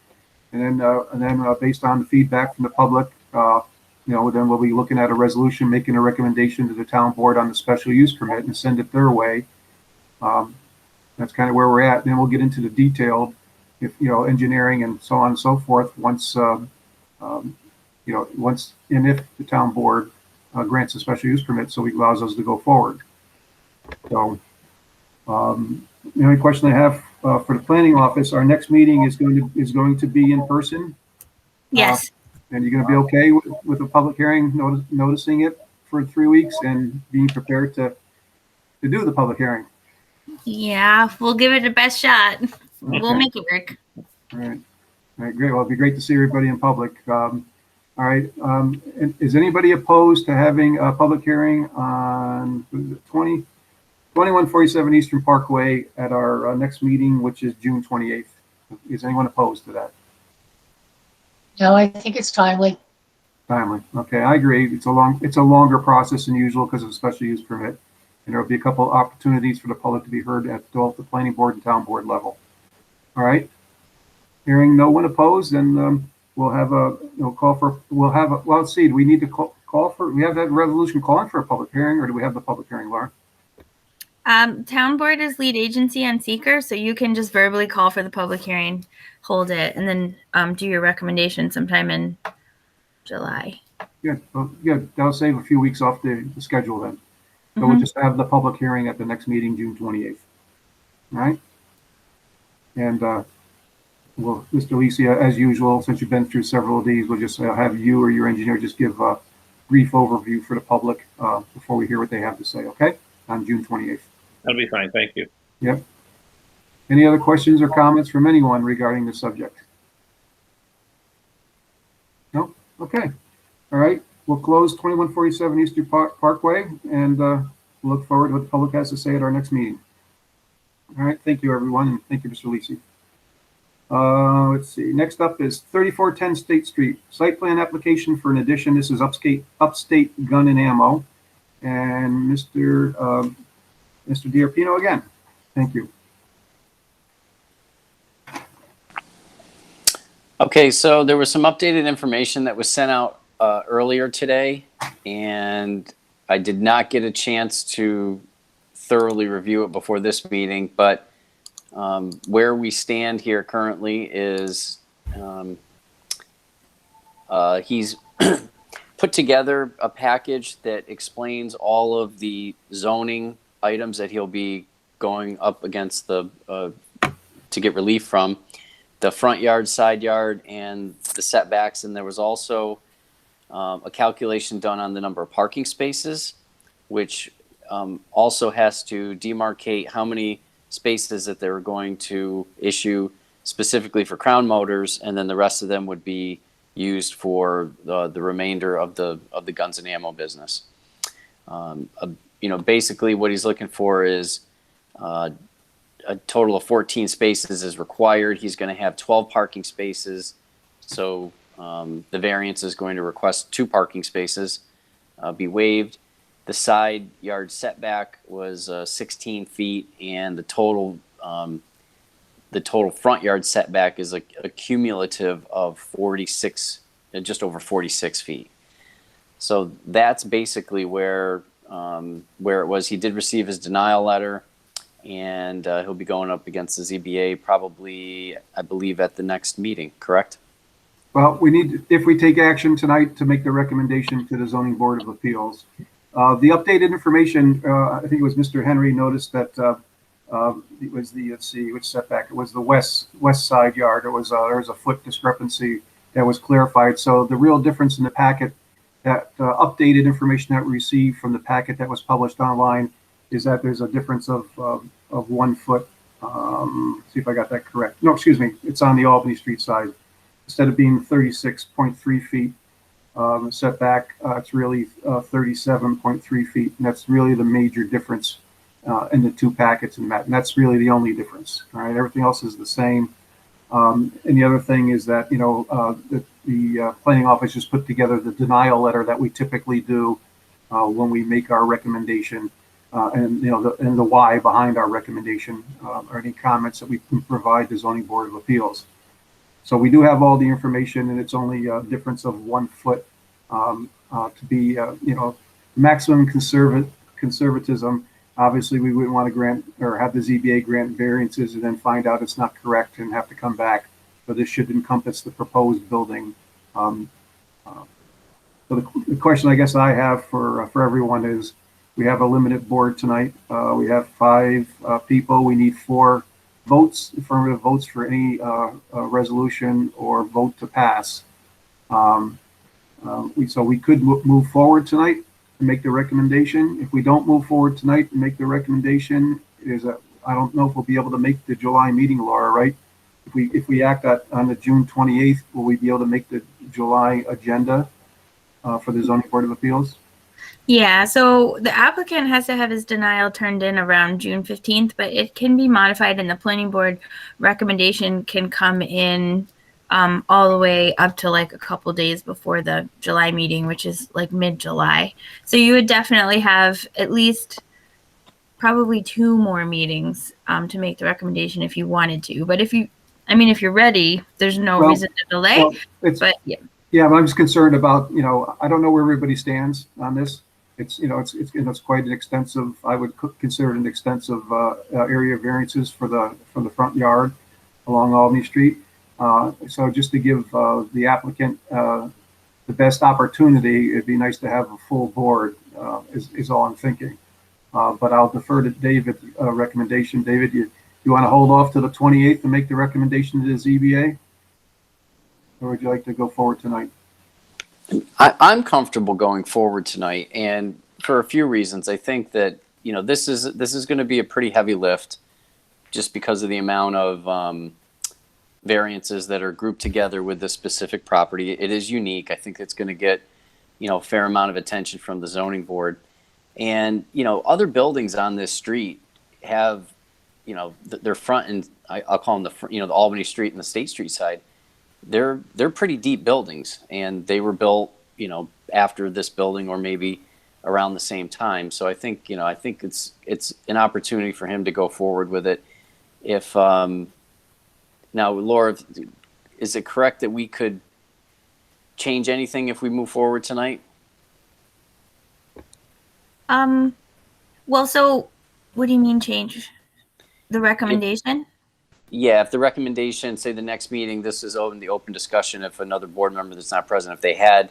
And then based on the feedback from the public, then we'll be looking at a resolution, making a recommendation to the town board on the special use permit and send it their way. That's kind of where we're at. Then we'll get into the detailed, engineering and so on and so forth once, once and if the town board grants a special use permit, so it allows us to go forward. So, the only question I have for the planning office, our next meeting is going to be in person. Yes. And you're going to be okay with a public hearing, noticing it for 3 weeks and being prepared to do the public hearing. Yeah, we'll give it the best shot. We'll make it work. All right, great. Well, it'd be great to see everybody in public. All right. Is anybody opposed to having a public hearing on 24th 2147 Eastern Parkway at our next meeting, which is June 28th. Is anyone opposed to that? No, I think it's timely. Timely. Okay, I agree. It's a longer process than usual because of a special use permit. And there'll be a couple opportunities for the public to be heard at both the planning board and town board level. All right. Hearing no one opposed, then we'll have well, let's see, do we need to call for, we have that resolution calling for a public hearing, or do we have the public hearing, Laura? Town board is lead agency on seeker, so you can just verbally call for the public hearing, hold it, and then do your recommendation sometime in July. Good. Well, good. That'll save a few weeks off the schedule then. So we'll just have the public hearing at the next meeting, June 28th. All right. And well, Mr. Lisi, as usual, since you've been through several of these, we'll just have you or your engineer just give a brief overview for the public before we hear what they have to say, okay? On June 28th. That'll be fine. Thank you. Yep. Any other questions or comments from anyone regarding the subject? No? Okay. All right. We'll close 2147 Eastern Parkway and look forward to what the public has to say at our next meeting. All right. Thank you, everyone. And thank you, Mr. Lisi. Let's see. Next up is 3410 State Street. Site plan application for an addition. This is Upstate Gun and Ammo. And Mr. D'Arpino again. Thank you. Okay, so there was some updated information that was sent out earlier today, and I did not get a chance to thoroughly review it before this meeting, but where we stand here currently is he's put together a package that explains all of the zoning items that he'll be going up against the to get relief from. The front yard, side yard, and the setbacks. And there was also a calculation done on the number of parking spaces, which also has to demarcate how many spaces that they were going to issue specifically for Crown Motors, and then the rest of them would be used for the remainder of the guns and ammo business. Basically what he's looking for is a total of 14 spaces is required. He's going to have 12 parking spaces. So the variance is going to request 2 parking spaces be waived. The side yard setback was 16 feet, and the total front yard setback is a cumulative of 46, just over 46 feet. So that's basically where it was. He did receive his denial letter, and he'll be going up against the ZBA probably, I believe, at the next meeting, correct? Well, we need, if we take action tonight, to make the recommendation to the Zoning Board of Appeals. The updated information, I think it was Mr. Henry noticed that it was the, let's see, which setback? It was the west side yard. It was there was a foot discrepancy that was clarified. So the real difference in the packet, that updated information that we received from the packet that was published online, is that there's a difference of 1 foot. See if I got that correct. No, excuse me. It's on the Albany Street side. Instead of being 36.3 feet setback, it's really 37.3 feet. And that's really the major difference in the 2 packets in that. And that's really the only difference. All right. Everything else is the same. And the other thing is that, the planning office just put together the denial letter that we typically do when we make our recommendation. And the why behind our recommendation, or any comments that we can provide the Zoning Board of Appeals. So we do have all the information, and it's only a difference of 1 foot to be, maximum conservatism. Obviously, we wouldn't want to grant or have the ZBA grant variances and then find out it's not correct and have to come back. But this should encompass the proposed building. So the question I guess I have for everyone is, we have a limited board tonight. We have 5 people. We need 4 votes, affirmative votes for any resolution or vote to pass. So we could move forward tonight and make the recommendation. If we don't move forward tonight and make the recommendation, I don't know if we'll be able to make the July meeting, Laura, right? If we act on the June 28th, will we be able to make the July agenda for the Zoning Board of Appeals? Yeah, so the applicant has to have his denial turned in around June 15th, but it can be modified and the planning board recommendation can come in all the way up to like a couple days before the July meeting, which is like mid-July. So you would definitely have at least probably 2 more meetings to make the recommendation if you wanted to. But if you're ready, there's no Well, reason to delay. Well, it's, But yeah. yeah, but I'm just concerned about, I don't know where everybody stands on this. It's quite an extensive, I would consider it an extensive area of variances from the front yard along Albany Street. So just to give the applicant the best opportunity, it'd be nice to have a full board, is all I'm thinking. But I'll defer to David's recommendation. David, you want to hold off to the 28th and make the recommendation to the ZBA? Or would you like to go forward tonight? I'm comfortable going forward tonight, and for a few reasons. I think that this is going to be a pretty heavy lift, just because of the amount of variances that are grouped together with this specific property. It is unique. I think it's going to get a fair amount of attention from the zoning board, and other buildings on this street have their front, and I'll call them the Albany Street and the State Street side. They're pretty deep buildings, and they were built, after this building or maybe around the same time. So I think it's an opportunity for him to go forward with it. If now, Laura, is it correct that we could change anything if we move forward tonight? Well, so what do you mean change the recommendation? Yeah, if the recommendation, say the next meeting, this is open, the open discussion, if another board member that's not present, if they had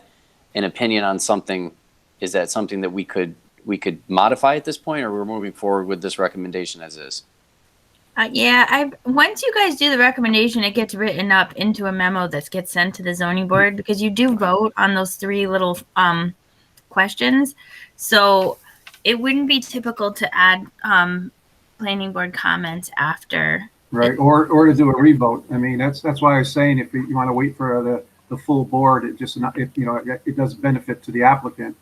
an opinion on something, is that something that we could modify at this point, or we're moving forward with this recommendation as is? Yeah, once you guys do the recommendation, it gets written up into a memo that gets sent to the zoning board, because you do vote on those 3 little questions. So it wouldn't be typical to add planning board comments after. Right, or to do a revote. I mean, that's why I was saying, if you want to wait for the full board, it does benefit to the applicant.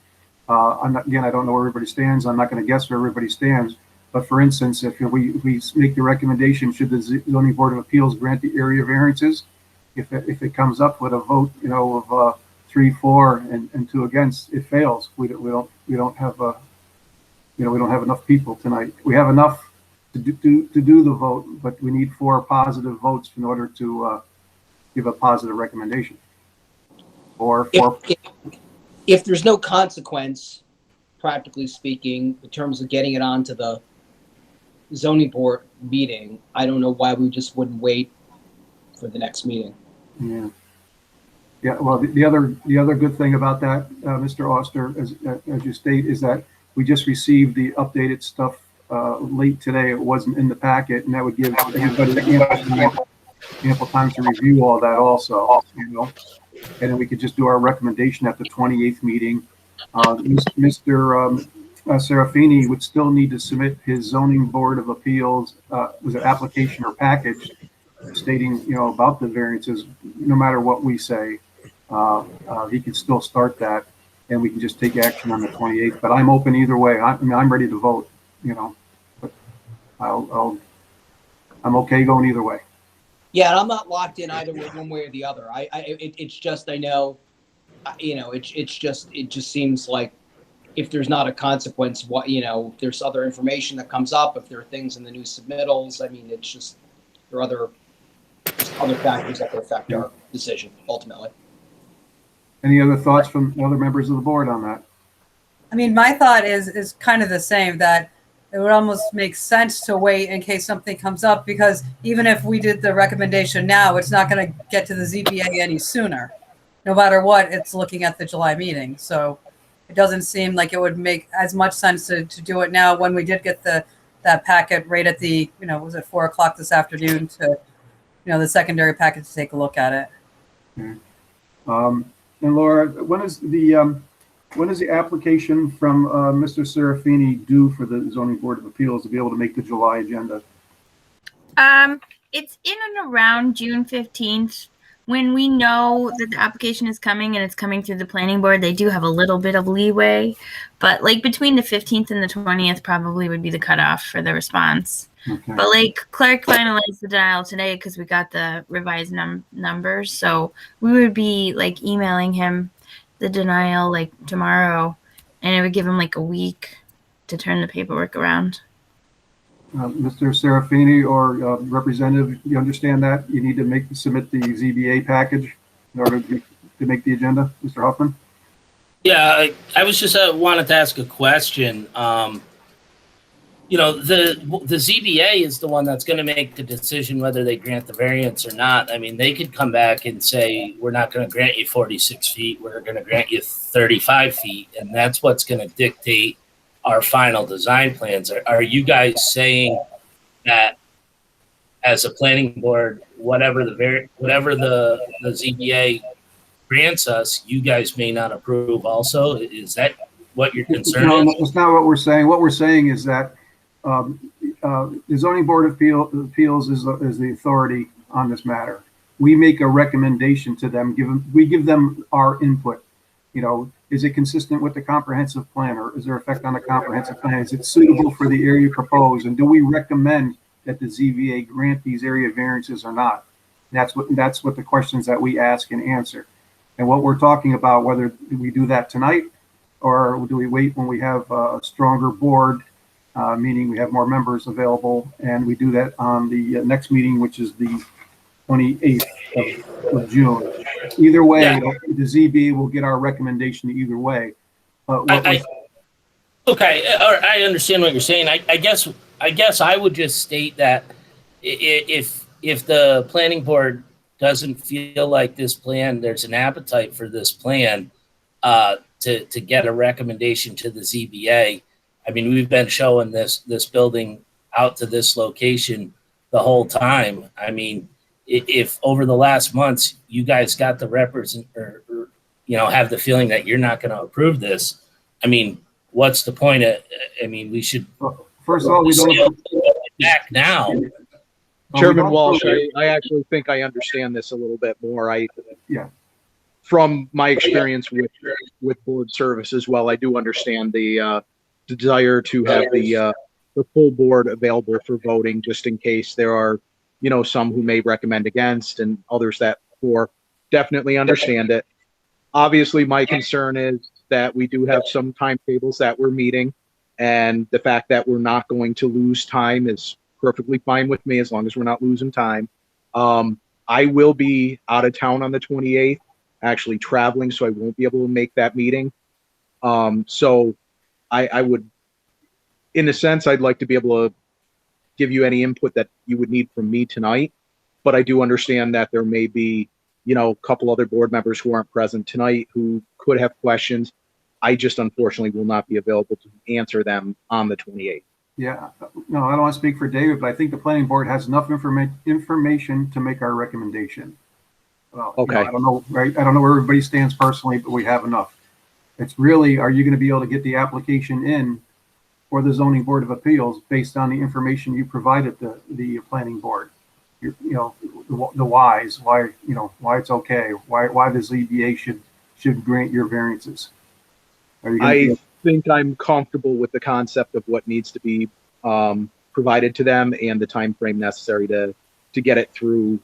I don't know where everybody stands. I'm not going to guess where everybody stands. But for instance, if we make the recommendation, should the zoning board of appeals grant the area variances? If it comes up with a vote, of 3, 4, and 2 against, it fails. We don't have enough people tonight. We have enough to do the vote, but we need 4 positive votes in order to give a positive recommendation. Or 4. If there's no consequence, practically speaking, in terms of getting it onto the zoning board meeting, I don't know why we just wouldn't wait for the next meeting. Yeah. Yeah. Well, the other good thing about that, Mr. Oster, as you state, is that we just received the updated stuff late today. It wasn't in the packet, and that would give everybody ample time to review all that also, and then we could just do our recommendation at the 28th meeting. Mr. Serafini would still need to submit his zoning board of appeals, was it application or package, stating, about the variances. No matter what we say, he can still start that, and we can just take action on the 28th. But I'm open either way. I'm ready to vote. But I'm okay going either way. Yeah, and I'm not locked in either way, one way or the other. It's just, I know, it just seems like if there's not a consequence, if there's other information that comes up, if there are things in the new submittals, I mean, it's just, there are other factors that could affect our decision ultimately. Any other thoughts from other members of the board on that? I mean, my thought is kind of the same, that it would almost make sense to wait in case something comes up, because even if we did the recommendation now, it's not going to get to the ZBA any sooner. No matter what, it's looking at the July meeting. So it doesn't seem like it would make as much sense to do it now, when we did get that packet right at the, was it 4 o'clock this afternoon, to, the secondary packet, to take a look at it. Okay. And Laura, when is the application from Mr. Serafini due for the Zoning Board of Appeals to be able to make the July agenda? It's in and around June 15th. when we know that the application is coming and it's coming through the planning board, they do have a little bit of leeway. But like between the 15th and the 20th probably would be the cutoff for the response. Okay. But like clerk finalized the denial today because we got the revised numbers. So we would be like emailing him the denial like tomorrow, and it would give him like a week to turn the paperwork around. Mr. Serafini or Representative, you understand that? You need to submit the ZBA package in order to make the agenda, Mr. Huffman? Yeah, I was just wanted to ask a question. You know, the ZBA is the one that's going to make the decision whether they grant the variance or not. I mean, they could come back and say, we're not going to grant you 46 feet. We're going to grant you 35 feet. And that's what's going to dictate our final design plans. Are you guys saying that as a planning board, whatever the ZBA grants us, you guys may not approve also? Is that what your concern is? No, that's not what we're saying. What we're saying is that the Zoning Board of Appeals is the authority on this matter. We make a recommendation to them. We give them our input. You know, is it consistent with the comprehensive plan, or is there effect on the comprehensive plan? Is it suitable for the area proposed? And do we recommend that the ZBA grant these area variances or not? That's what the questions that we ask and answer. And what we're talking about, whether we do that tonight or do we wait when we have a stronger board, meaning we have more members available, and we do that on the next meeting, which is the 28th of June. Either way, Yeah. the ZBA will get our recommendation either way. Okay, I understand what you're saying. I guess I would just state that if the planning board doesn't feel like this plan, there's an appetite for this plan to get a recommendation to the ZBA. I mean, we've been showing this building out to this location the whole time. I mean, if over the last months you guys got the have the feeling that you're not going to approve this, I mean, what's the point of? I mean, we should. First of all, we don't back now. Chairman Walsh, I actually think I understand this a little bit more. From my experience with board service as well, I do understand the desire to have the full board available for voting, just in case there are, some who may recommend against and others that for. Definitely understand it. Obviously, my concern is that we do have some timetables that we're meeting, and the fact that we're not going to lose time is perfectly fine with me as long as we're not losing time. I will be out of town on the 28th, actually traveling, so I won't be able to make that meeting. So I would, in a sense, I'd like to be able to give you any input that you would need from me tonight, but I do understand that there may be, a couple other board members who aren't present tonight who could have questions. I just unfortunately will not be available to answer them on the 28th. Yeah, no, I don't want to speak for David, but I think the planning board has enough information to make our recommendation. Well, okay. I don't know, right? I don't know where everybody stands personally, but we have enough. It's really, are you going to be able to get the application in for the Zoning Board of Appeals based on the information you provided the planning board? The whys, why it's okay, why the ZBA should grant your variances. I think I'm comfortable with the concept of what needs to be provided to them and the time frame necessary to get it through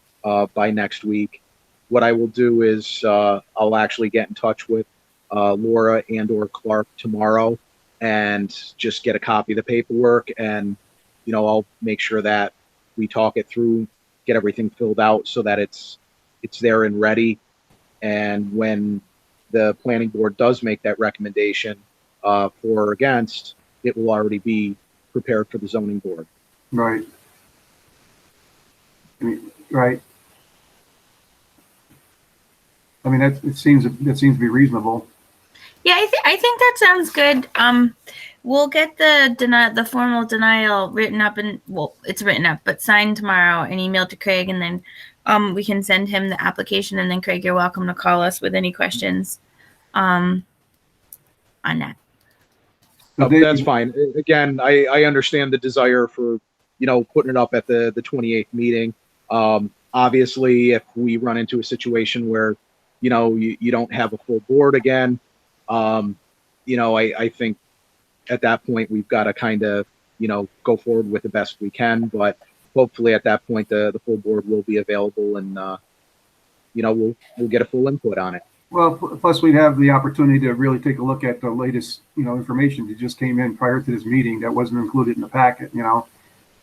by next week. What I will do is I'll actually get in touch with Laura and/or Clark tomorrow and just get a copy of the paperwork, and I'll make sure that we talk it through, get everything filled out so that it's there and ready. And when the planning board does make that recommendation for or against, it will already be prepared for the zoning board. Right. Right. I mean, that seems to be reasonable. Yeah, I think that sounds good. We'll get the formal denial written up, and it's written up, but signed tomorrow and emailed to Craig, and then we can send him the application, and then Craig, you're welcome to call us with any questions on that. That's fine. Again, I understand the desire for putting it up at the 28th meeting. Obviously, if we run into a situation where, you don't have a full board again, I think at that point we've got to kind of, go forward with the best we can. But hopefully at that point the full board will be available, and we'll get a full input on it. Well, plus we'd have the opportunity to really take a look at the latest, information that just came in prior to this meeting that wasn't included in the packet, Yeah,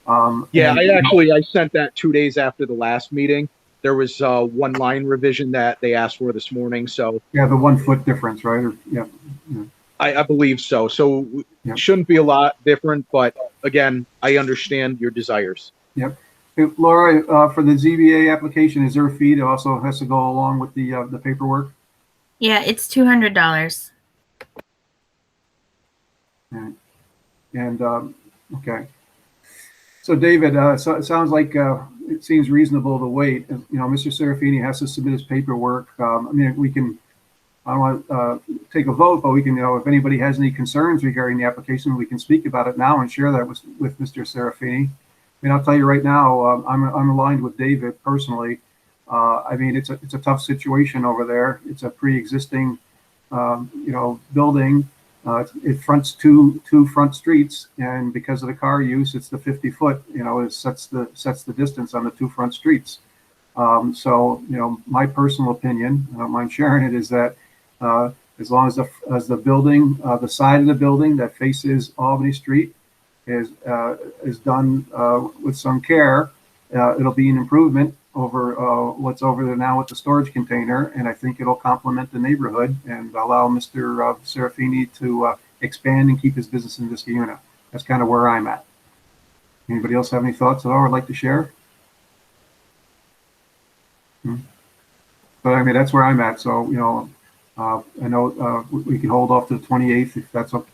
and, I sent that 2 days after the last meeting. There was one line revision that they asked for this morning. So yeah, the 1 foot difference, right? Or, yeah. I believe so. So Yep. it shouldn't be a lot different, but again, I understand your desires. Yep. Hey, Laura, for the ZBA application, is there a fee that also has to go along with the paperwork? Yeah, it's $200. And okay. So David, so it sounds like it seems reasonable to wait. Mr. Serafini has to submit his paperwork. I mean, I don't want to take a vote, but we can, if anybody has any concerns regarding the application, we can speak about it now and share that with Mr. Serafini. I mean, I'll tell you right now, I'm aligned with David personally. I mean, it's a tough situation over there. It's a pre-existing, building. It fronts two front streets, and because of the car use, it's the 50 foot. It sets the distance on the 2 front streets. So my personal opinion, I don't mind sharing it, is that as long as the building, the side of the building that faces Albany Street is done with some care, it'll be an improvement over what's over there now with the storage container, and I think it'll complement the neighborhood and allow Mr. Serafini to expand and keep his business in Vista Una. That's kind of where I'm at. Anybody else have any thoughts at all I'd like to share? But I mean, that's where I'm at. So, I know we can hold off to the 28th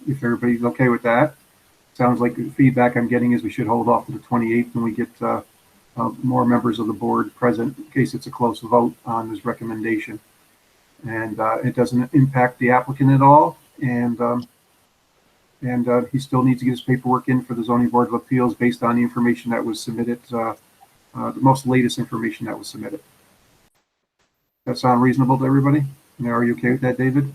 if everybody's okay with that. Sounds like the feedback I'm getting is we should hold off to the 28th when we get more members of the board present in case it's a close vote on this recommendation. And it doesn't impact the applicant at all. And he still needs to get his paperwork in for the Zoning Board of Appeals based on the information that was submitted, the most latest information that was submitted. That sound reasonable to everybody? Are you okay with that, David?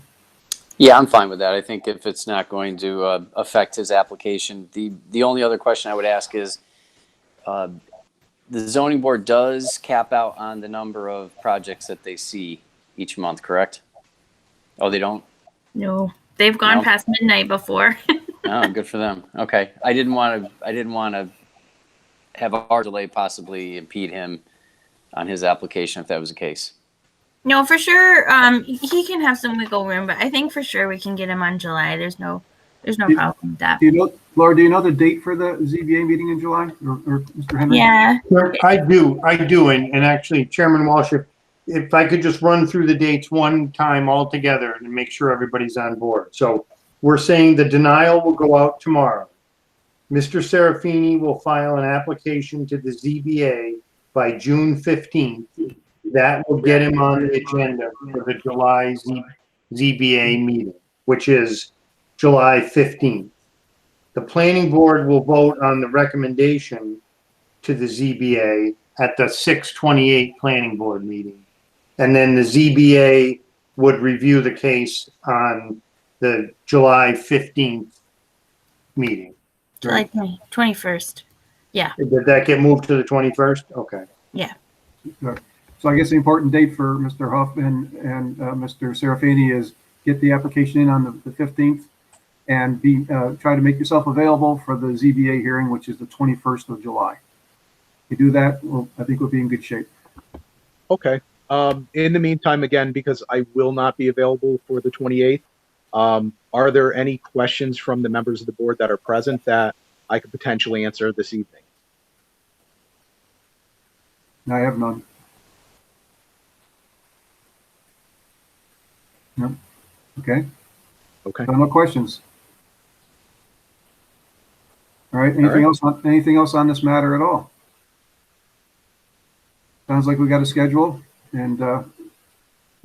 Yeah, I'm fine with that. I think if it's not going to affect his application, the only other question I would ask is, the zoning board does cap out on the number of projects that they see each month, correct? Oh, they don't? No, they've gone No? past midnight before. Oh, good for them. Okay. I didn't want to have our delay possibly impede him on his application if that was the case. No, for sure. He can have some wiggle room, but I think for sure we can get him on July. There's no problem with that. Laura, do you know the date for the ZBA meeting in July, or Mr. Henry? Yeah. I do. And actually, Chairman Walsh, if I could just run through the dates one time all together and make sure everybody's on board. So we're saying the denial will go out tomorrow. Mr. Serafini will file an application to the ZBA by June 15th. That will get him on the agenda for the July ZBA meeting, which is July 15th. The planning board will vote on the recommendation to the ZBA at the 6/28 planning board meeting. And then the ZBA would review the case on the July 15th meeting. July 21st. Yeah. Did that get moved to the 21st? Okay. Yeah. So I guess the important date for Mr. Huff and Mr. Serafini is get the application in on the 15th and try to make yourself available for the ZBA hearing, which is the 21st of July. If you do that, I think we'll be in good shape. Okay. In the meantime, again, because I will not be available for the 28th, are there any questions from the members of the board that are present that I could potentially answer this evening? I have none. No. Okay. Okay. So no questions. All right. Anything else on this matter at all? Sounds like we got a schedule, and you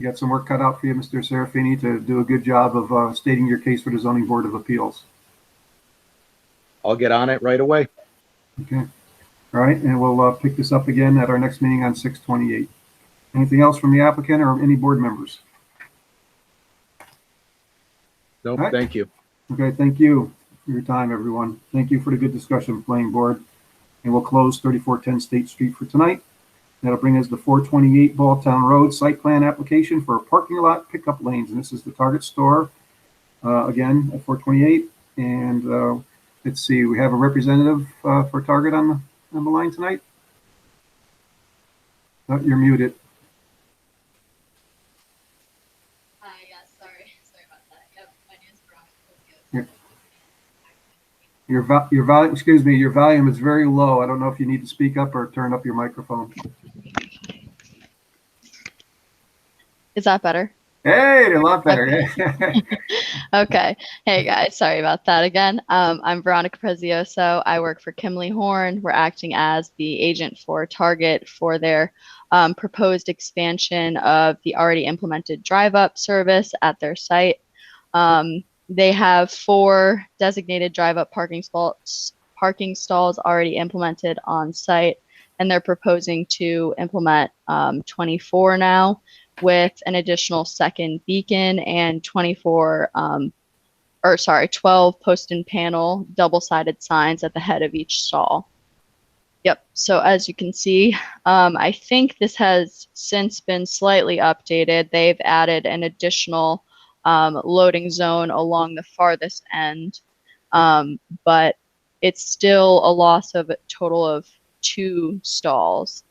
got some work cut out for you, Mr. Serafini, to do a good job of stating your case for the Zoning Board of Appeals. I'll get on it right away. Okay. All All right, and we'll pick this up again at our next meeting on 6/28. Anything else from the applicant or any board members? Nope, All right. thank you. Okay, thank you for your time, everyone. Thank you for the good discussion, planning board. And we'll close 3410 State Street for tonight. That'll bring us to 428 Balltown Road site plan application for parking lot pickup lanes. And this is the Target store, again, at 428. And let's see, we have a representative for Target on the line tonight. Oh, you're muted. Yes, sorry about that. Yep, my name is Veronica. Your volume, excuse me, your volume is very low. I don't know if you need to speak up or turn up your microphone. Is that better? Hey, a lot better. Okay. Hey guys, sorry about that again. I'm Veronica Prezioso. I work for Kimley Horn. We're acting as the agent for Target for their proposed expansion of the already implemented drive-up service at their site. They have 4 designated drive-up parking stalls already implemented on site, and they're proposing to implement 24 now, with an additional second beacon and 12 post and panel double-sided signs at the head of each stall. Yep, so as you can see, I think this has since been slightly updated. They've added an additional loading zone along the farthest end, but it's still a loss of a total of 2 stalls.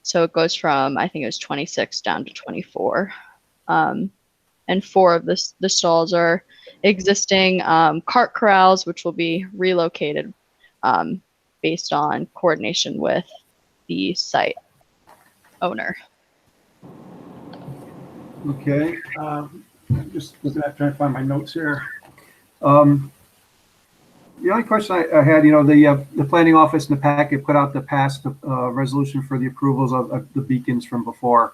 So it goes from, I think it was 26 down to 24. And 4 of the stalls are existing cart corrals, which will be relocated based on coordination with the site owner. Okay, just looking at trying to find my notes here. The only question I had, the planning office in the packet put out the past resolution for the approvals of the beacons from before.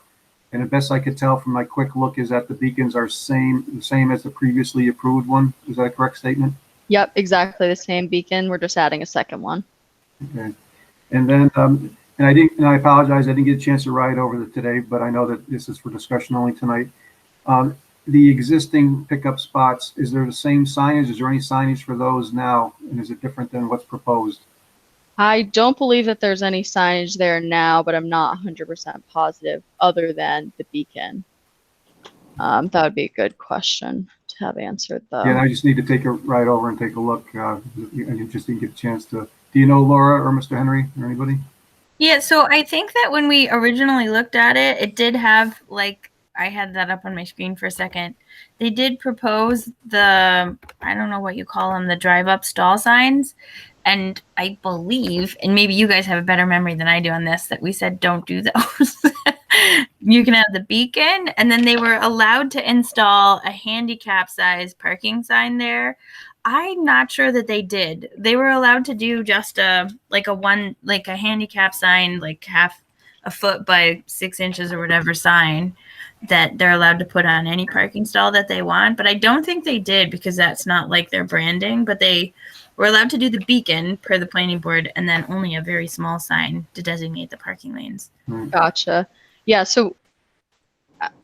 And the best I could tell from my quick look is that the beacons are the same as the previously approved one. Is that a correct statement? Yep, exactly the same beacon. We're just adding a second one. Okay. And then, and I apologize, I didn't get a chance to ride over it today, but I know that this is for discussion only tonight. The existing pickup spots, is there the same signage? Is there any signage for those now? And is it different than what's proposed? I don't believe that there's any signage there now, but I'm not 100% positive other than the beacon. That would be a good question to have answered though. Yeah, I just need to take a ride over and take a look. I just didn't get a chance to. Do you know Laura or Mr. Henry or anybody? Yeah, so I think that when we originally looked at it, it did have, like, I had that up on my screen for a second. They did propose the, I don't know what you call them, the drive-up stall signs. And I believe, and maybe you guys have a better memory than I do on this, that we said don't do those. You can have the beacon, and then they were allowed to install a handicap-sized parking sign there. I'm not sure that they did. They were allowed to do just a handicap sign, like half a foot by 6 inches or whatever sign that they're allowed to put on any parking stall that they want. But I don't think they did, because that's not like their branding, but they were allowed to do the beacon per the planning board, and then only a very small sign to designate the parking lanes. Gotcha. Yeah, so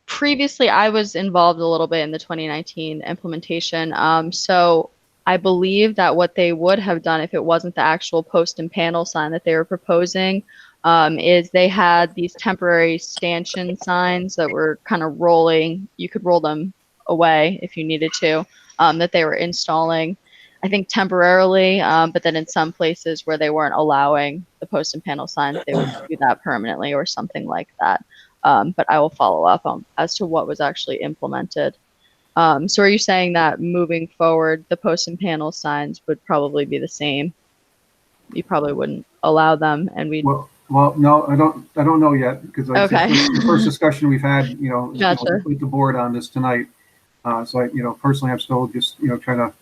previously I was involved a little bit in the 2019 implementation. So I believe that what they would have done if it wasn't the actual post and panel sign that they were proposing is they had these temporary stanchion signs that were kind of rolling. You could roll them away if you needed to, that they were installing, I think temporarily, but then in some places where they weren't allowing the post and panel signs, they would do that permanently or something like that. But I will follow up on as to what was actually implemented. So are you saying that moving forward, the post and panel signs would probably be the same? You probably wouldn't allow them, and we. Well, no, I don't know yet, because Okay. the first discussion we've had, Gotcha. with the board on this tonight. So I, personally, I'm still just, trying to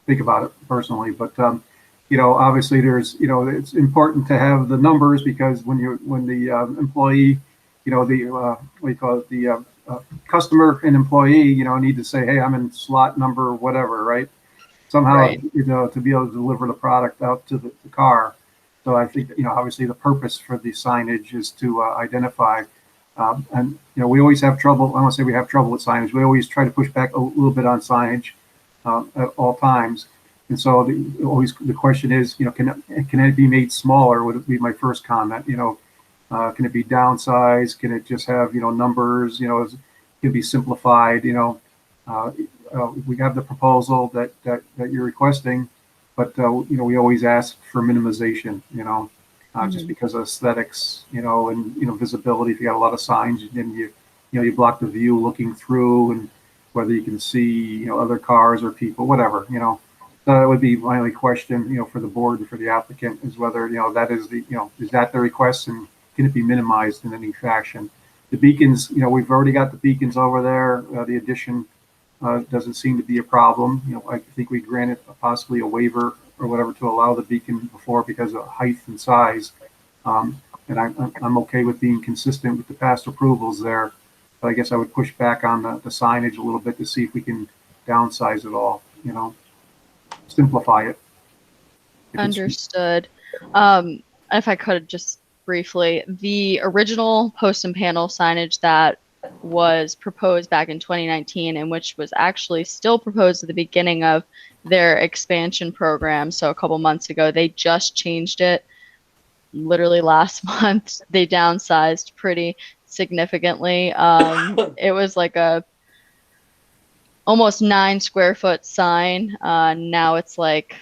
think about it personally, but obviously there's, it's important to have the numbers, because when the employee, the customer and employee, need to say, hey, I'm in slot number whatever, right? somehow, Right. to be able to deliver the product out to the car. So I think, obviously the purpose for the signage is to identify. And, we always have trouble. I don't say we have trouble with signage. We always try to push back a little bit on signage at all times. And so the question is, can it be made smaller? Would be my first comment. Can it be downsized? Can it just have, numbers? Can it be simplified? We have the proposal that you're requesting, but we always ask for minimization. Just because of aesthetics, and visibility. If you got a lot of signs, then you block the view looking through, and whether you can see other cars or people, whatever. That would be my only question, for the board and for the applicant, is whether that is is that the request, and can it be minimized in any fashion? The beacons, we've already got the beacons over there. The addition doesn't seem to be a problem. I think we granted possibly a waiver or whatever to allow the beacon before because of height and size. And I'm okay with being consistent with the past approvals there. But I guess I would push back on the signage a little bit to see if we can downsize it all, simplify it. Understood. If I could just briefly, the original post and panel signage that was proposed back in 2019, and which was actually still proposed at the beginning of their expansion program. So a couple months ago, they just changed it. Literally last month, they downsized pretty significantly. It was like a almost 9 square foot sign. Now it's like,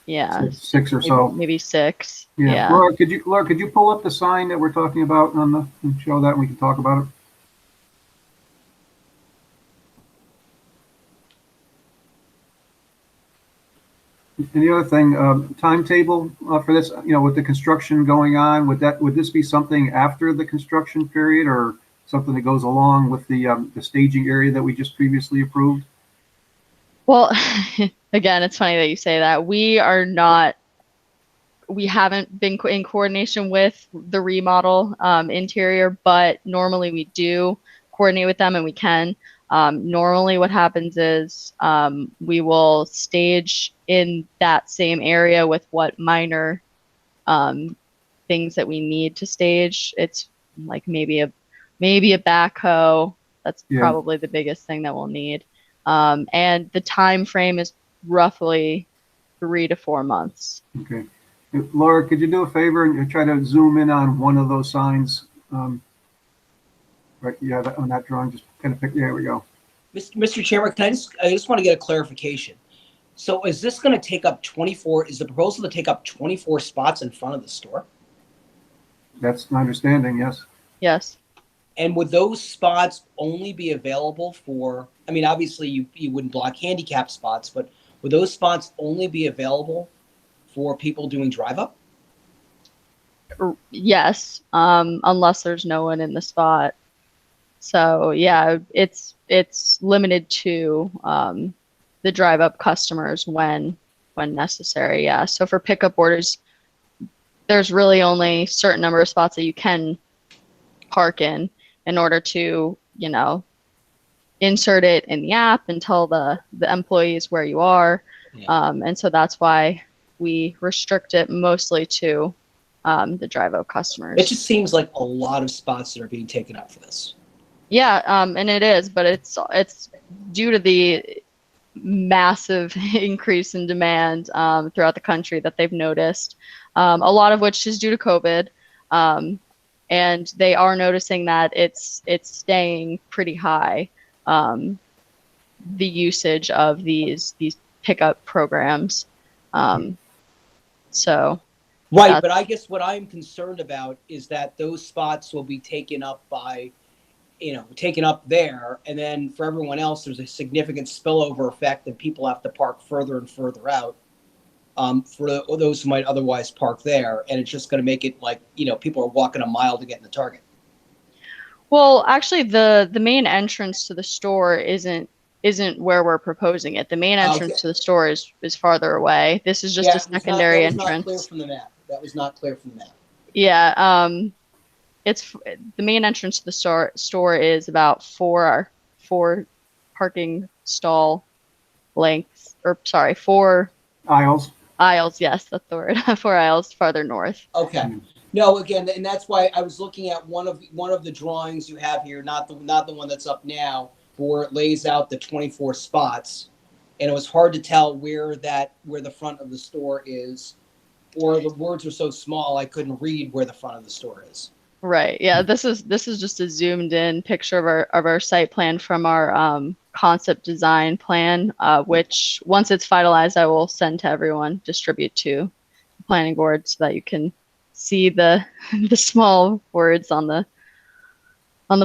yeah, six or so, maybe 6. Yeah. Laura, could you pull up the sign that we're talking about and show that, and we can talk about it? And the other thing, timetable for this, with the construction going on, would this be something after the construction period, or something that goes along with the staging area that we just previously approved? Well, again, it's funny that you say that. We haven't been in coordination with the remodel interior, but normally we do coordinate with them, and we can. Normally what happens is we will stage in that same area with what minor things that we need to stage. It's like maybe a backhoe. That's probably the biggest thing that we'll need. And the time frame is roughly 3 to 4 months. Okay. Laura, could you do a favor and try to zoom in on one of those signs? Right, yeah, on that drawing, just kind of pick. There we go. Mr. Chairman, I just want to get a clarification. So is this going to take up 24? Is the proposal to take up 24 spots in front of the store? That's my understanding. Yes. Yes. And would those spots only be available for? I mean, obviously you wouldn't block handicap spots, but would those spots only be available for people doing drive up? Yes, unless there's no one in the spot. So yeah, it's limited to the drive up customers when necessary. Yeah. So for pickup orders, there's really only a certain number of spots that you can park in order to, insert it in the app and tell the employees where you are. Yeah. And so that's why we restrict it mostly to the drive-up customers. It just seems like a lot of spots that are being taken up for this. Yeah, and it is, but it's due to the massive increase in demand throughout the country that they've noticed, a lot of which is due to COVID. And they are noticing that it's staying pretty high, the usage of these pickup programs. So right, but I guess what I'm concerned about is that those spots will be taken up by, taken up there, and then for everyone else, there's a significant spillover effect, and people have to park further and further out. For those who might otherwise park there, and it's just going to make it like people are walking a mile to get in the Target. Well, actually, the main entrance to the store isn't where we're proposing it. The main entrance to the store is farther away. This is just a secondary entrance. That was not clear from the map. That was not clear from the map. Yeah, it's the main entrance to the store is about four parking stall lengths, or sorry, 4 Aisles. aisles. Yes, that's the word. 4 aisles farther north. Okay. No, again, and that's why I was looking at one of the drawings you have here, not the one that's up now, where it lays out the 24 spots, and it was hard to tell where the front of the store is, or the words were so small I couldn't read where the front of the store is. Right. Yeah. This is just a zoomed in picture of our site plan from our concept design plan, which once it's finalized, I will send to everyone, distribute to the planning board so that you can see the the small words on the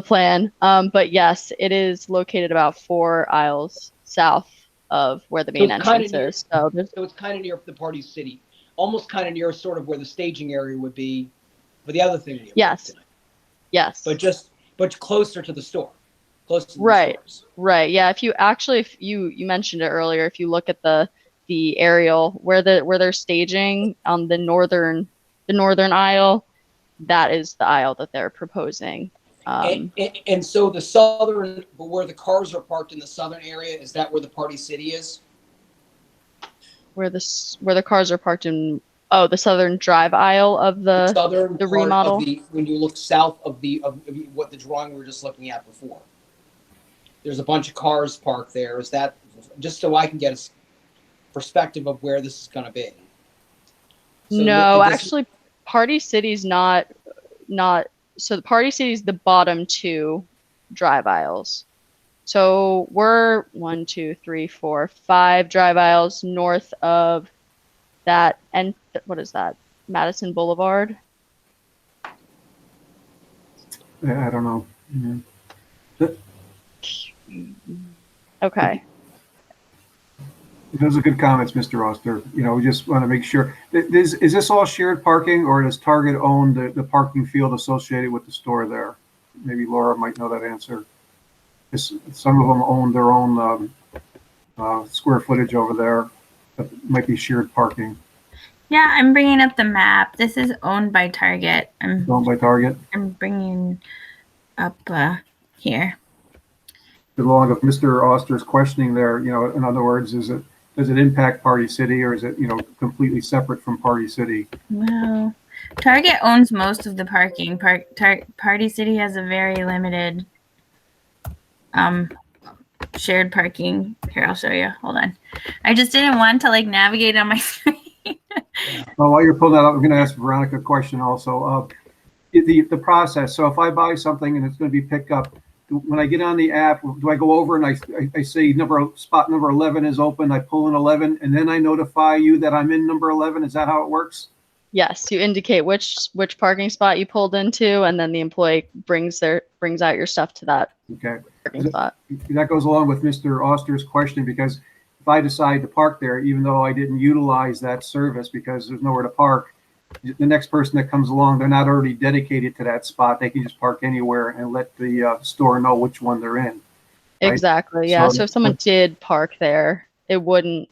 plan. But yes, it is located about 4 aisles south of where the main entrance is. So it's kind of near the Party City, almost kind of near sort of where the staging area would be. But the other thing, yes, but closer to the store, closer to the stores. Right. Yeah. If you mentioned it earlier, if you look at the aerial where they're staging on the northern aisle, that is the aisle that they're proposing. And so the southern, but where the cars are parked in the southern area, is that where the Party City is? Where the cars are parked in. Oh, the southern drive aisle of the remodel. When you look south of what the drawing we were just looking at before, there's a bunch of cars parked there. Is that just so I can get a perspective of where this is going to be? So no, actually, Party City's not. So the Party City's the bottom 2 drive aisles. So we're 1, 2, 3, 4, 5 drive aisles north of that, and what is that? Madison Boulevard? Yeah, I don't know. Okay. Those are good comments, Mr. Oster. We just want to make sure. Is this all shared parking, or does Target own the parking field associated with the store there? Maybe Laura might know that answer. Some of them own their own square footage over there. That might be shared parking. Yeah, I'm bringing up the map. This is owned by Target. Owned by Target? I'm bringing up here. Along with Mr. Oster's questioning there, in other words, does it impact Party City, or is it, completely separate from Party City? No. Target owns most of the parking. Party City has a very limited shared parking. Here, I'll show you. Hold on. I just didn't want to navigate on my screen. Well, while you're pulling that up, I'm going to ask Veronica a question also. The process. So if I buy something and it's going to be picked up, when I get on the app, do I go over and I say spot number 11 is open, I pull in 11, and then I notify you that I'm in number 11? Is that how it works? Yes, you indicate which parking spot you pulled into, and then the employee brings out your stuff to that parking spot. That goes along with Mr. Oster's question, because if I decide to park there, even though I didn't utilize that service because there's nowhere to park, the next person that comes along, they're not already dedicated to that spot. They can just park anywhere and let the store know which one they're in. Right? Exactly. Yeah. So if someone did park there, it would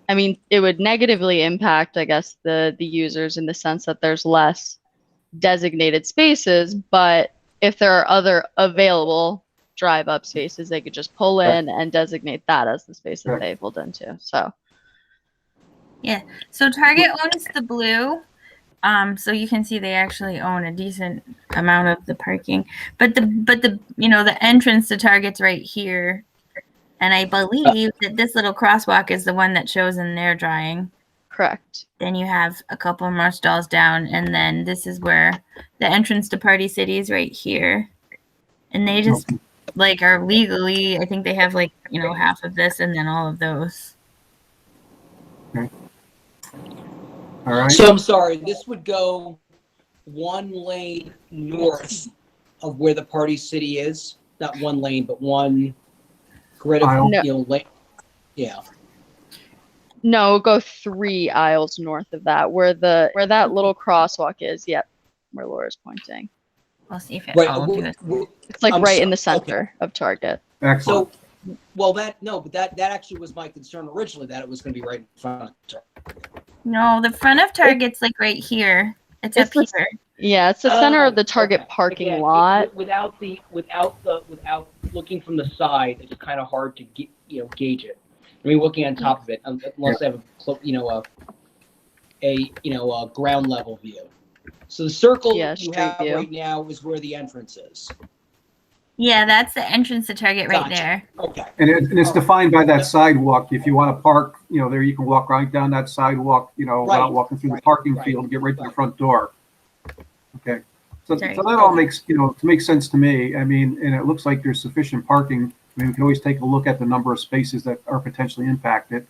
negatively impact, I guess, the users in the sense that there's less designated spaces. But if there are other available drive up spaces, they could just pull in and designate that as the space that they pulled into. So. Yeah. So Target owns the blue. So you can see they actually own a decent amount of the parking. But the entrance to Target's right here. And I believe that this little crosswalk is the one that shows in their drawing. Correct. Then you have a couple more stalls down, and then this is where the entrance to Party City is right here. And they just are legally, I think they have half of this and then all of those. Okay. All right. So I'm sorry, this would go 1 lane north of where the Party City is. Not 1 lane, but 1 grid of lane. Yeah. No, go 3 aisles north of that, where that little crosswalk is. Yep, where Laura's pointing. We'll see if it's right in the center of Target. Excellent. So, that actually was my concern originally, that it was going to be right in front of Target. No, the front of Target's right here. It's up here. Yeah, it's the center of the Target parking lot. Without looking from the side, it's kind of hard to gauge it. I mean, looking on top of it, unless I have a ground level view. So the circle Yeah, you street have view. right now is where the entrance is. Yeah, that's the entrance to Target right Gotcha. there. Okay. And it's defined by that sidewalk. If you want to park, there you can walk right down that sidewalk, Right. without walking through the parking field, get right to the front door. Okay. So Sorry. that all makes, makes sense to me. I mean, and it looks like there's sufficient parking. I mean, we can always take a look at the number of spaces that are potentially impacted.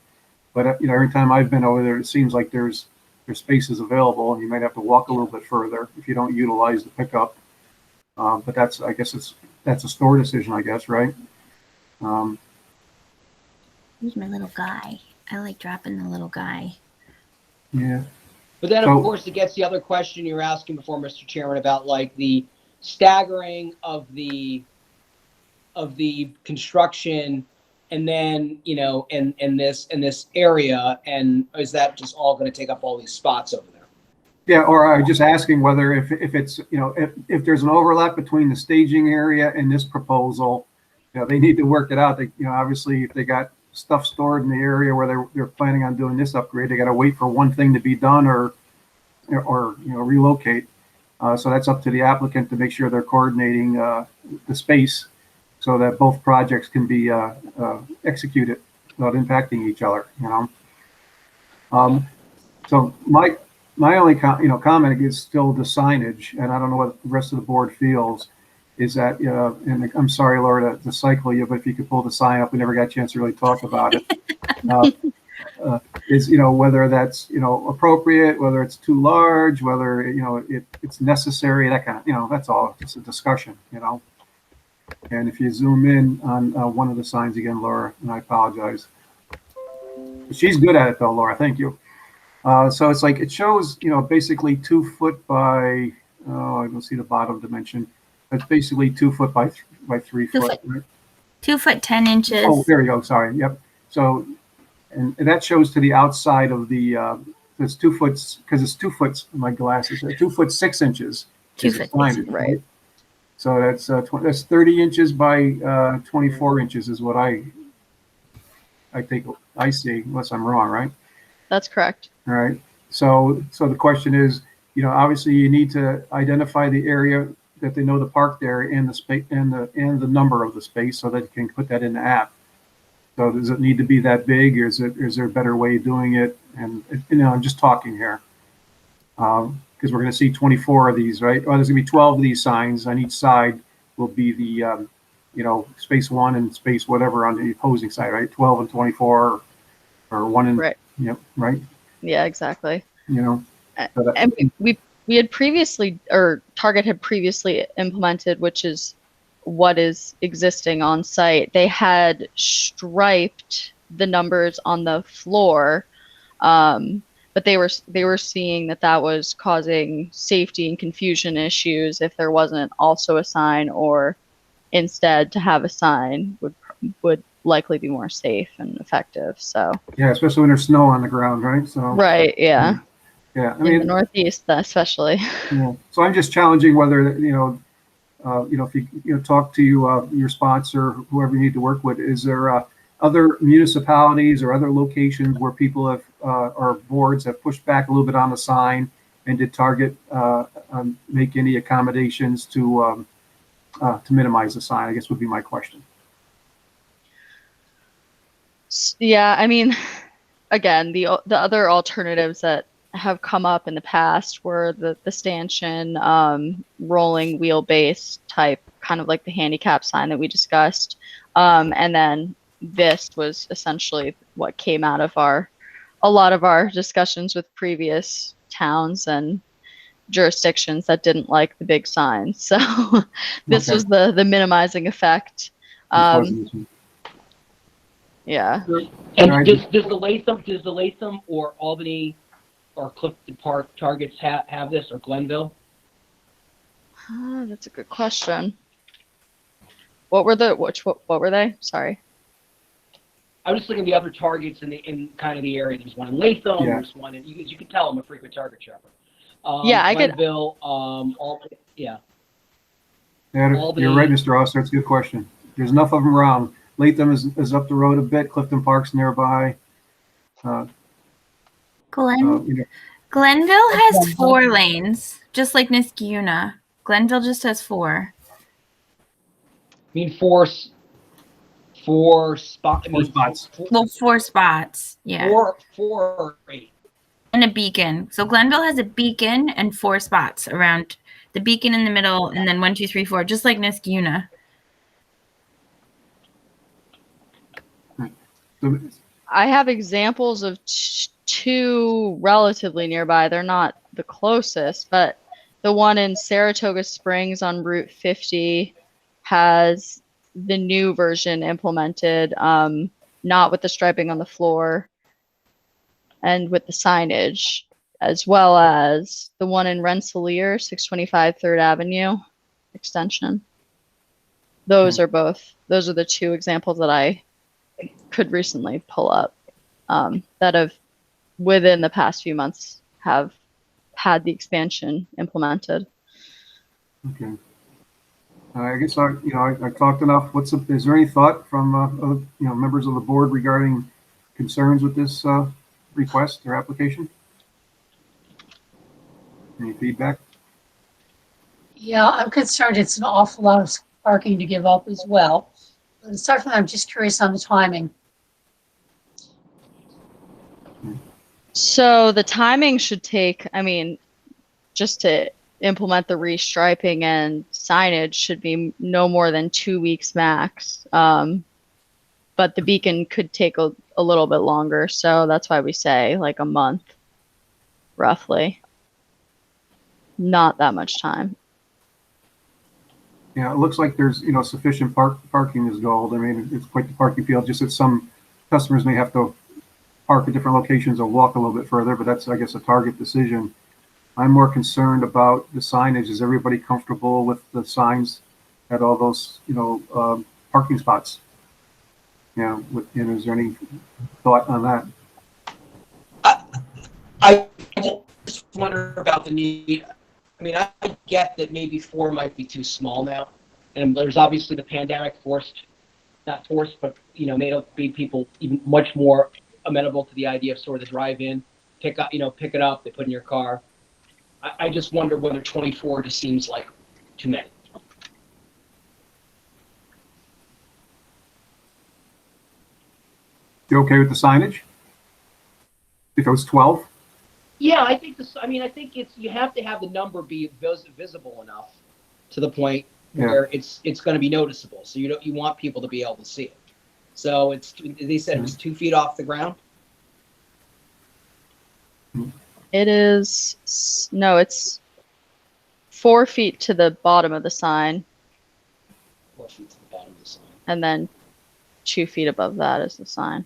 But, every time I've been over there, it seems like there's spaces available, and you might have to walk a little bit further if you don't utilize the pickup. But that's a store decision, I guess, right? Who's my little guy? I like dropping the little guy. Yeah. But then, So- of course, it gets the other question you were asking before, Mr. Chairman, about like the staggering of the construction, and then in this area, and is that just all going to take up all these spots over there? Yeah, or I was just asking whether if it's, if there's an overlap between the staging area and this proposal, they need to work it out. They, obviously, if they got stuff stored in the area where they're planning on doing this upgrade, they got to wait for one thing to be done or relocate. So that's up to the applicant to make sure they're coordinating the space so that both projects can be executed without impacting each other. So my only comment is still the signage, and I don't know what the rest of the board feels. Is that and I'm sorry, Laura, to cycle you, but if you could pull the sign up, we never got a chance to really talk about it. Is whether that's appropriate, whether it's too large, whether it's necessary, that kind of that's all. It's a discussion, And if you zoom in on one of the signs again, Laura, and I apologize. She's good at it though, Laura. Thank you. So it's like it shows basically 2 foot by I don't see the bottom dimension. It's basically 2 foot by 3 foot. Right? 2 foot 10 inches. Oh, there you go. Sorry. Yep. So, and that shows to the outside of the. It's 2 foot because it's 2 foot. My glasses. 2 foot 6 inches. 2 foot 6 inches. Right. So that's 30 inches by 24 inches is what I think I see, unless I'm wrong, right? That's correct. All right. So the question is, obviously you need to identify the area that they know to park there and the space and the number of the space so that you can put that in the app. So does it need to be that big, or is there a better way of doing it? And I'm just talking here because we're going to see 24 of these, right? Or there's going to be 12 of these signs on each side. Will be the space 1 and space whatever on the opposing side, right? 12 and 24, or 1 and right. Yep, right. Yeah, exactly. So And we had previously, or Target had previously implemented, which is what is existing on site. They had striped the numbers on the floor, but they were seeing that was causing safety and confusion issues if there wasn't also a sign, or instead to have a sign would likely be more safe and effective. So yeah, especially when there's snow on the ground, right? So right, yeah. Yeah, I in the Northeast, especially. Yeah. So I'm just challenging whether if you talk to your sponsor, whoever you need to work with, is there other municipalities or other locations where people have or boards have pushed back a little bit on the sign, and did Target make any accommodations to minimize the sign? I guess would be my question. Yeah, I mean, again, the other alternatives that have come up in the past were the stanchion, rolling wheelbase type, kind of like the handicap sign that we discussed. And then this was essentially what came out of a lot of our discussions with previous towns and jurisdictions that didn't like the big signs. So this was the minimizing effect. Yeah. And does the Latham or Albany or Clifton Park Targets have this, or Glenville? That's a good question. What were they? Sorry. I was just looking at the other Targets in kind of the area. There's one in Latham. Yeah. There's one in, you can tell I'm a frequent Target shopper. Yeah, I could. Glenville, Albany, yeah. Yeah, Albany. you're right, Mr. Oster. It's a good question. there's enough of them around. Latham is up the road a bit. Clifton Park's nearby. Glenville has 4 lanes, just like Niskayuna. Glenville just has 4. I mean, four spots. Well, 4 spots. Yeah. 4 or 8. And a beacon. So Glenville has a beacon and 4 spots around the beacon in the middle, and then 1, 2, 3, 4, just like Niskayuna. I have examples of 2 relatively nearby. They're not the closest, but the one in Saratoga Springs on Route 50 has the new version implemented, not with the striping on the floor and with the signage, as well as the one in Rensselaer, 625 3rd Avenue extension. Those are the 2 examples that I could recently pull up that have, within the past few months, have had the expansion implemented. Okay. I guess I talked enough. Is there any thought from members of the board regarding concerns with this request or application? Any feedback? Yeah, I'm concerned it's an awful lot of parking to give up as well. But aside from that, I'm just curious on the timing. So the timing should take, I mean, just to implement the restriping and signage should be no more than 2 weeks max. But the beacon could take a little bit longer. So that's why we say like a month, roughly. Not that much time. Yeah, it looks like there's, sufficient parking is gold. I mean, it's quite the parking field, just that some customers may have to park at different locations or walk a little bit further, but that's, I guess, a target decision. I'm more concerned about the signage. Is everybody comfortable with the signs at all those, parking spots? Is there any thought on that? I just wonder about the need. I mean, I get that maybe 4 might be too small now, and there's obviously the pandemic not forced, but made people even much more amenable to the idea of sort of the drive-in, pick it up, they put in your car. I just wonder whether 24 just seems like too many. You okay with the signage? If it was 12? Yeah, I think you have to have the number be visible enough to the point where it's going to be noticeable. So you want people to be able to see it. So they said it was 2 feet off the ground. It is, no, it's 4 feet to the bottom of the sign. 4 feet to the bottom of the sign. And then 2 feet above that is the sign.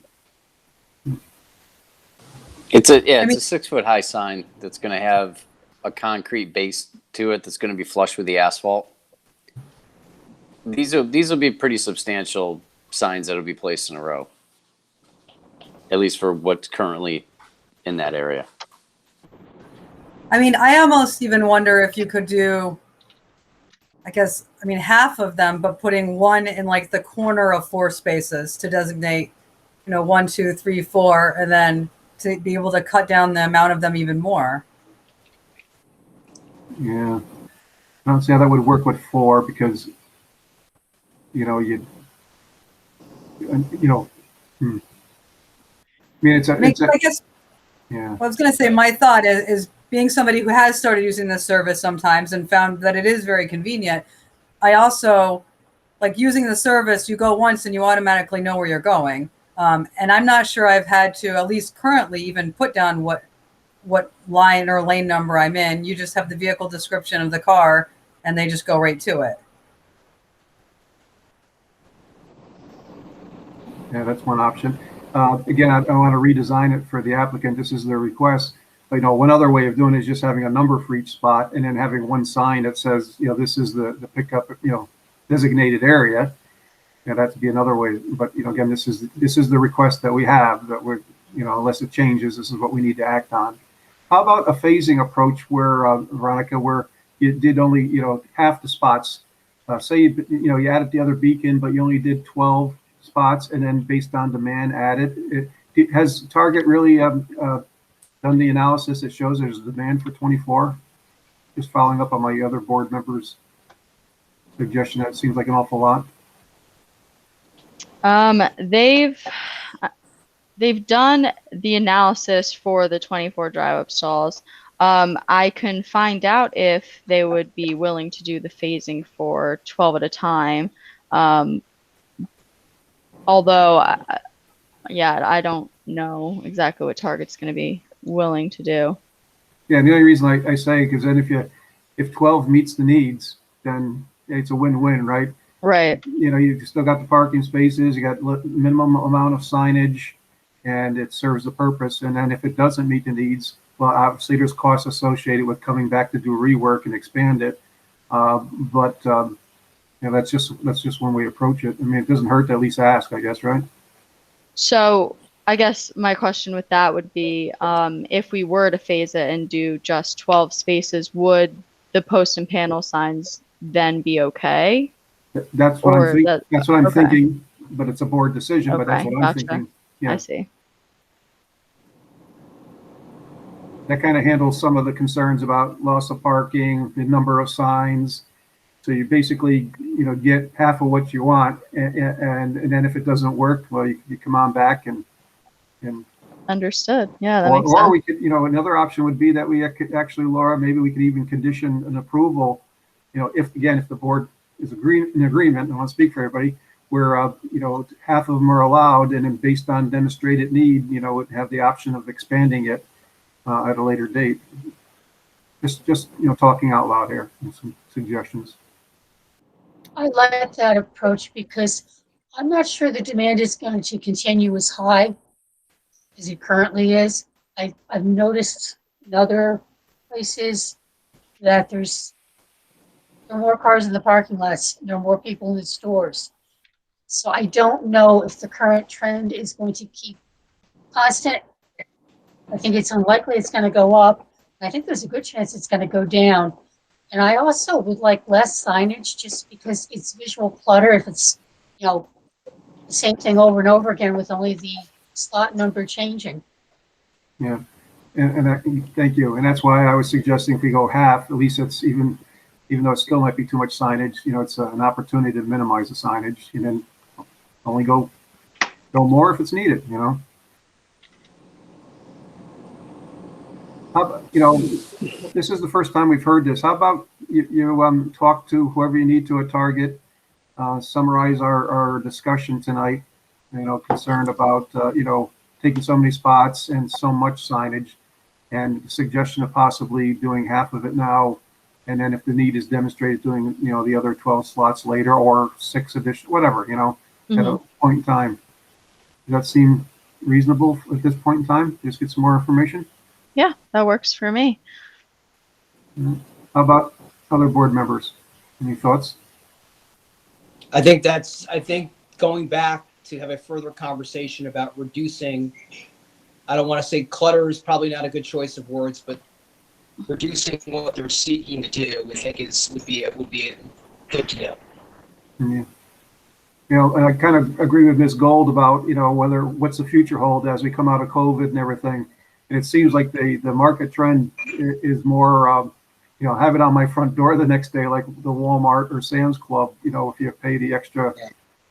It's a 6-foot high sign that's going to have a concrete base to it that's going to be flush with the asphalt. These will be pretty substantial signs that will be placed in a row, at least for what's currently in that area. I mean, I almost even wonder if you could do, half of them, but putting one in like the corner of 4 spaces to designate, 1, 2, 3, 4, and then to be able to cut down the amount of them even more. Yeah. I don't see how that would work with 4 because, I mean, I guess, yeah. Well, I was going to say, my thought is being somebody who has started using this service sometimes and found that it is very convenient. I also like using the service. You go once and you automatically know where you're going. And I'm not sure I've had to, at least currently, even put down what line or lane number I'm in. You just have the vehicle description of the car and they just go right to it. Yeah, that's one option. Again, I want to redesign it for the applicant. This is their request. But, one other way of doing it is just having a number for each spot and then having one sign that says, this is the pickup, designated area. Yeah, that'd be another way. But, again, this is the request that we have that we're, unless it changes, this is what we need to act on. How about a phasing approach where, Veronica, where you did only, half the spots say you added the other beacon, but you only did 12 spots, and then based on demand added. Has Target really done the analysis that shows there's a demand for 24? Just following up on my other board members' suggestion, that seems like an awful lot. They've done the analysis for the 24 drive-up stalls. I can find out if they would be willing to do the phasing for 12 at a time. Although, yeah, I don't know exactly what Target's going to be willing to do. Yeah, the only reason I say, because then if 12 meets the needs, then it's a win-win, right? Right. You still got the parking spaces, you got minimum amount of signage, and it serves the purpose. And then if it doesn't meet the needs, well, obviously there's costs associated with coming back to do rework and expand it. That's just one way to approach it. I mean, it doesn't hurt to at least ask, I guess, right? So I guess my question with that would be, if we were to phase it and do just 12 spaces, would the post and panel signs then be okay? That's what I'm thinking. That's what I'm okay. thinking, but it's a board decision. Okay, But that's what I'm thinking. Yeah. I see. That kind of handles some of the concerns about loss of parking, the number of signs. So you basically, get half of what you want, and then if it doesn't work, well, you come on back and. Understood. Yeah, that makes Or sense. we could, another option would be that we could actually, Laura, maybe we could even condition an approval. If the board is in agreement, I want to speak for everybody, where half of them are allowed, and then based on demonstrated need, would have the option of expanding it at a later date. Just talking out loud here, and some suggestions. I like that approach because I'm not sure the demand is going to continue as high as it currently is. I've noticed in other places that there are more cars in the parking lots, there are more people in the stores. So I don't know if the current trend is going to keep constant. I think it's unlikely it's going to go up. I think there's a good chance it's going to go down. And I also would like less signage just because it's visual clutter if it's, the same thing over and over again with only the slot number changing. Yeah, thank you. And that's why I was suggesting if we go half, at least it's even though it still might be too much signage, it's an opportunity to minimize the signage, and then only go more if it's needed, How about, this is the first time we've heard this. How about you talk to whoever you need to at Target, summarize our discussion tonight, concerned about, taking so many spots and so much signage, and the suggestion of possibly doing half of it now, and then if the need is demonstrated, doing, the other 12 slots later, or 6 additional, whatever, at a point in time. Does that seem reasonable at this point in time? Just get some more information? Yeah, that works for me. How about other board members? Any thoughts? I think going back to have a further conversation about reducing, I don't want to say clutter is probably not a good choice of words, but reducing what they're seeking to do, I think would be good to do. Yeah. And I kind of agree with Ms. Gold about, what's the future hold as we come out of COVID and everything. And it seems like the market trend is more, have it on my front door the next day, like the Walmart or Sam's Club, if you pay the extra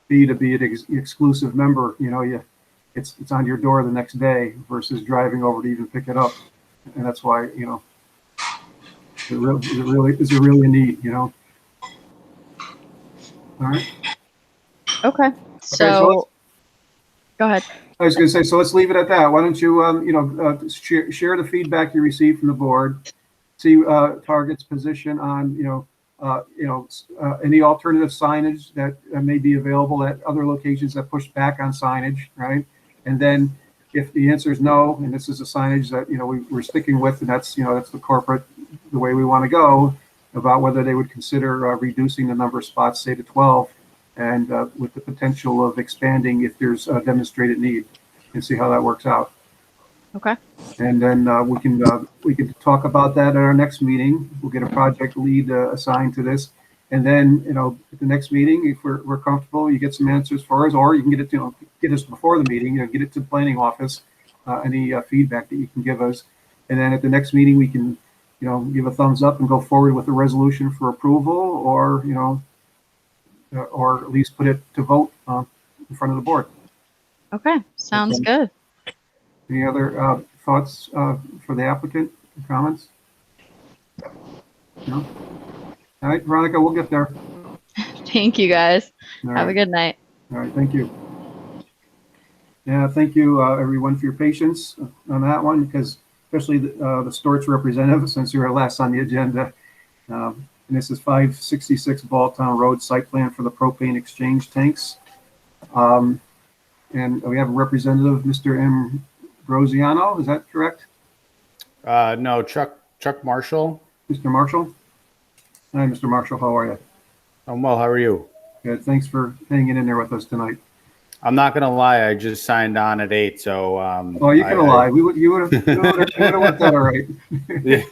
fee to be an exclusive member, it's on your door the next day versus driving over to even pick it up. And that's why, is there really a need, All right. Okay. So go ahead. I was going to say, so let's leave it at that. Why don't you, share the feedback you received from the board, see Target's position on, any alternative signage that may be available at other locations that push back on signage, right? And then if the answer is no, and this is a signage that, we're sticking with, and that's, that's the way we want to go, about whether they would consider reducing the number of spots, say to 12, and with the potential of expanding if there's a demonstrated need, and see how that works out. Okay. And then we can talk about that at our next meeting. We'll get a project lead assigned to this, And then, at the next meeting, if we're comfortable, you get some answers for us, or you can get it to, get us before the meeting, get it to the planning office, any feedback that you can give us. And then at the next meeting, we can, give a thumbs up and go forward with a resolution for approval, or, or at least put it to vote in front of the board. Okay, sounds good. Any other thoughts for the applicant, comments? No? All right, Veronica, we'll get there. Thank you, guys. All Have a right. good night. All right, thank you. Yeah, thank you, everyone, for your patience on that one, because especially the Storts representative, since you were last on the agenda. And this is 566 Balltown Road site plan for the propane exchange tanks. And we have a representative, Mr. Ambrosiano, is that correct? No, Chuck Marshall. Mr. Marshall? Hi, Mr. Marshall, how are you? I'm well, how are you? Good, thanks for hanging in there with us tonight. I'm not gonna lie, I just signed on at 8, so Oh, you can lie. You would have worked out all right. Yeah.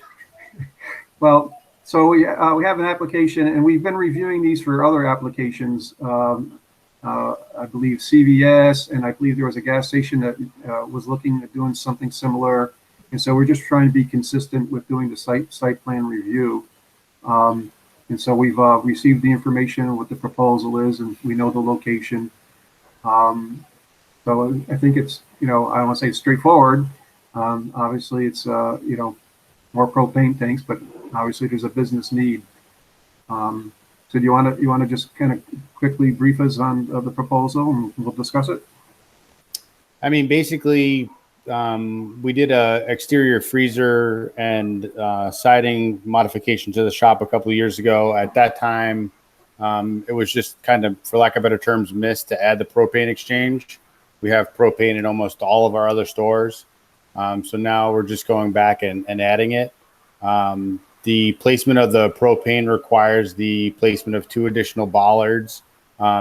Well, so we have an application, and we've been reviewing these for other applications. I believe CVS, and I believe there was a gas station that was looking at doing something similar. And so we're just trying to be consistent with doing the site plan review. And so we've received the information on what the proposal is, and we know the location. So I think it's, I don't want to say it's straightforward. Obviously, it's, more propane tanks, but obviously there's a business need. So do you want to just kind of quickly brief us on the proposal, and we'll discuss it? I mean, basically, we did a exterior freezer and siding modification to the shop a couple of years ago. At that time, it was just kind of, for lack of better terms, missed to add the propane exchange. We have propane in almost all of our other stores. So now we're just going back and adding it. The placement of the propane requires the placement of 2 additional bollards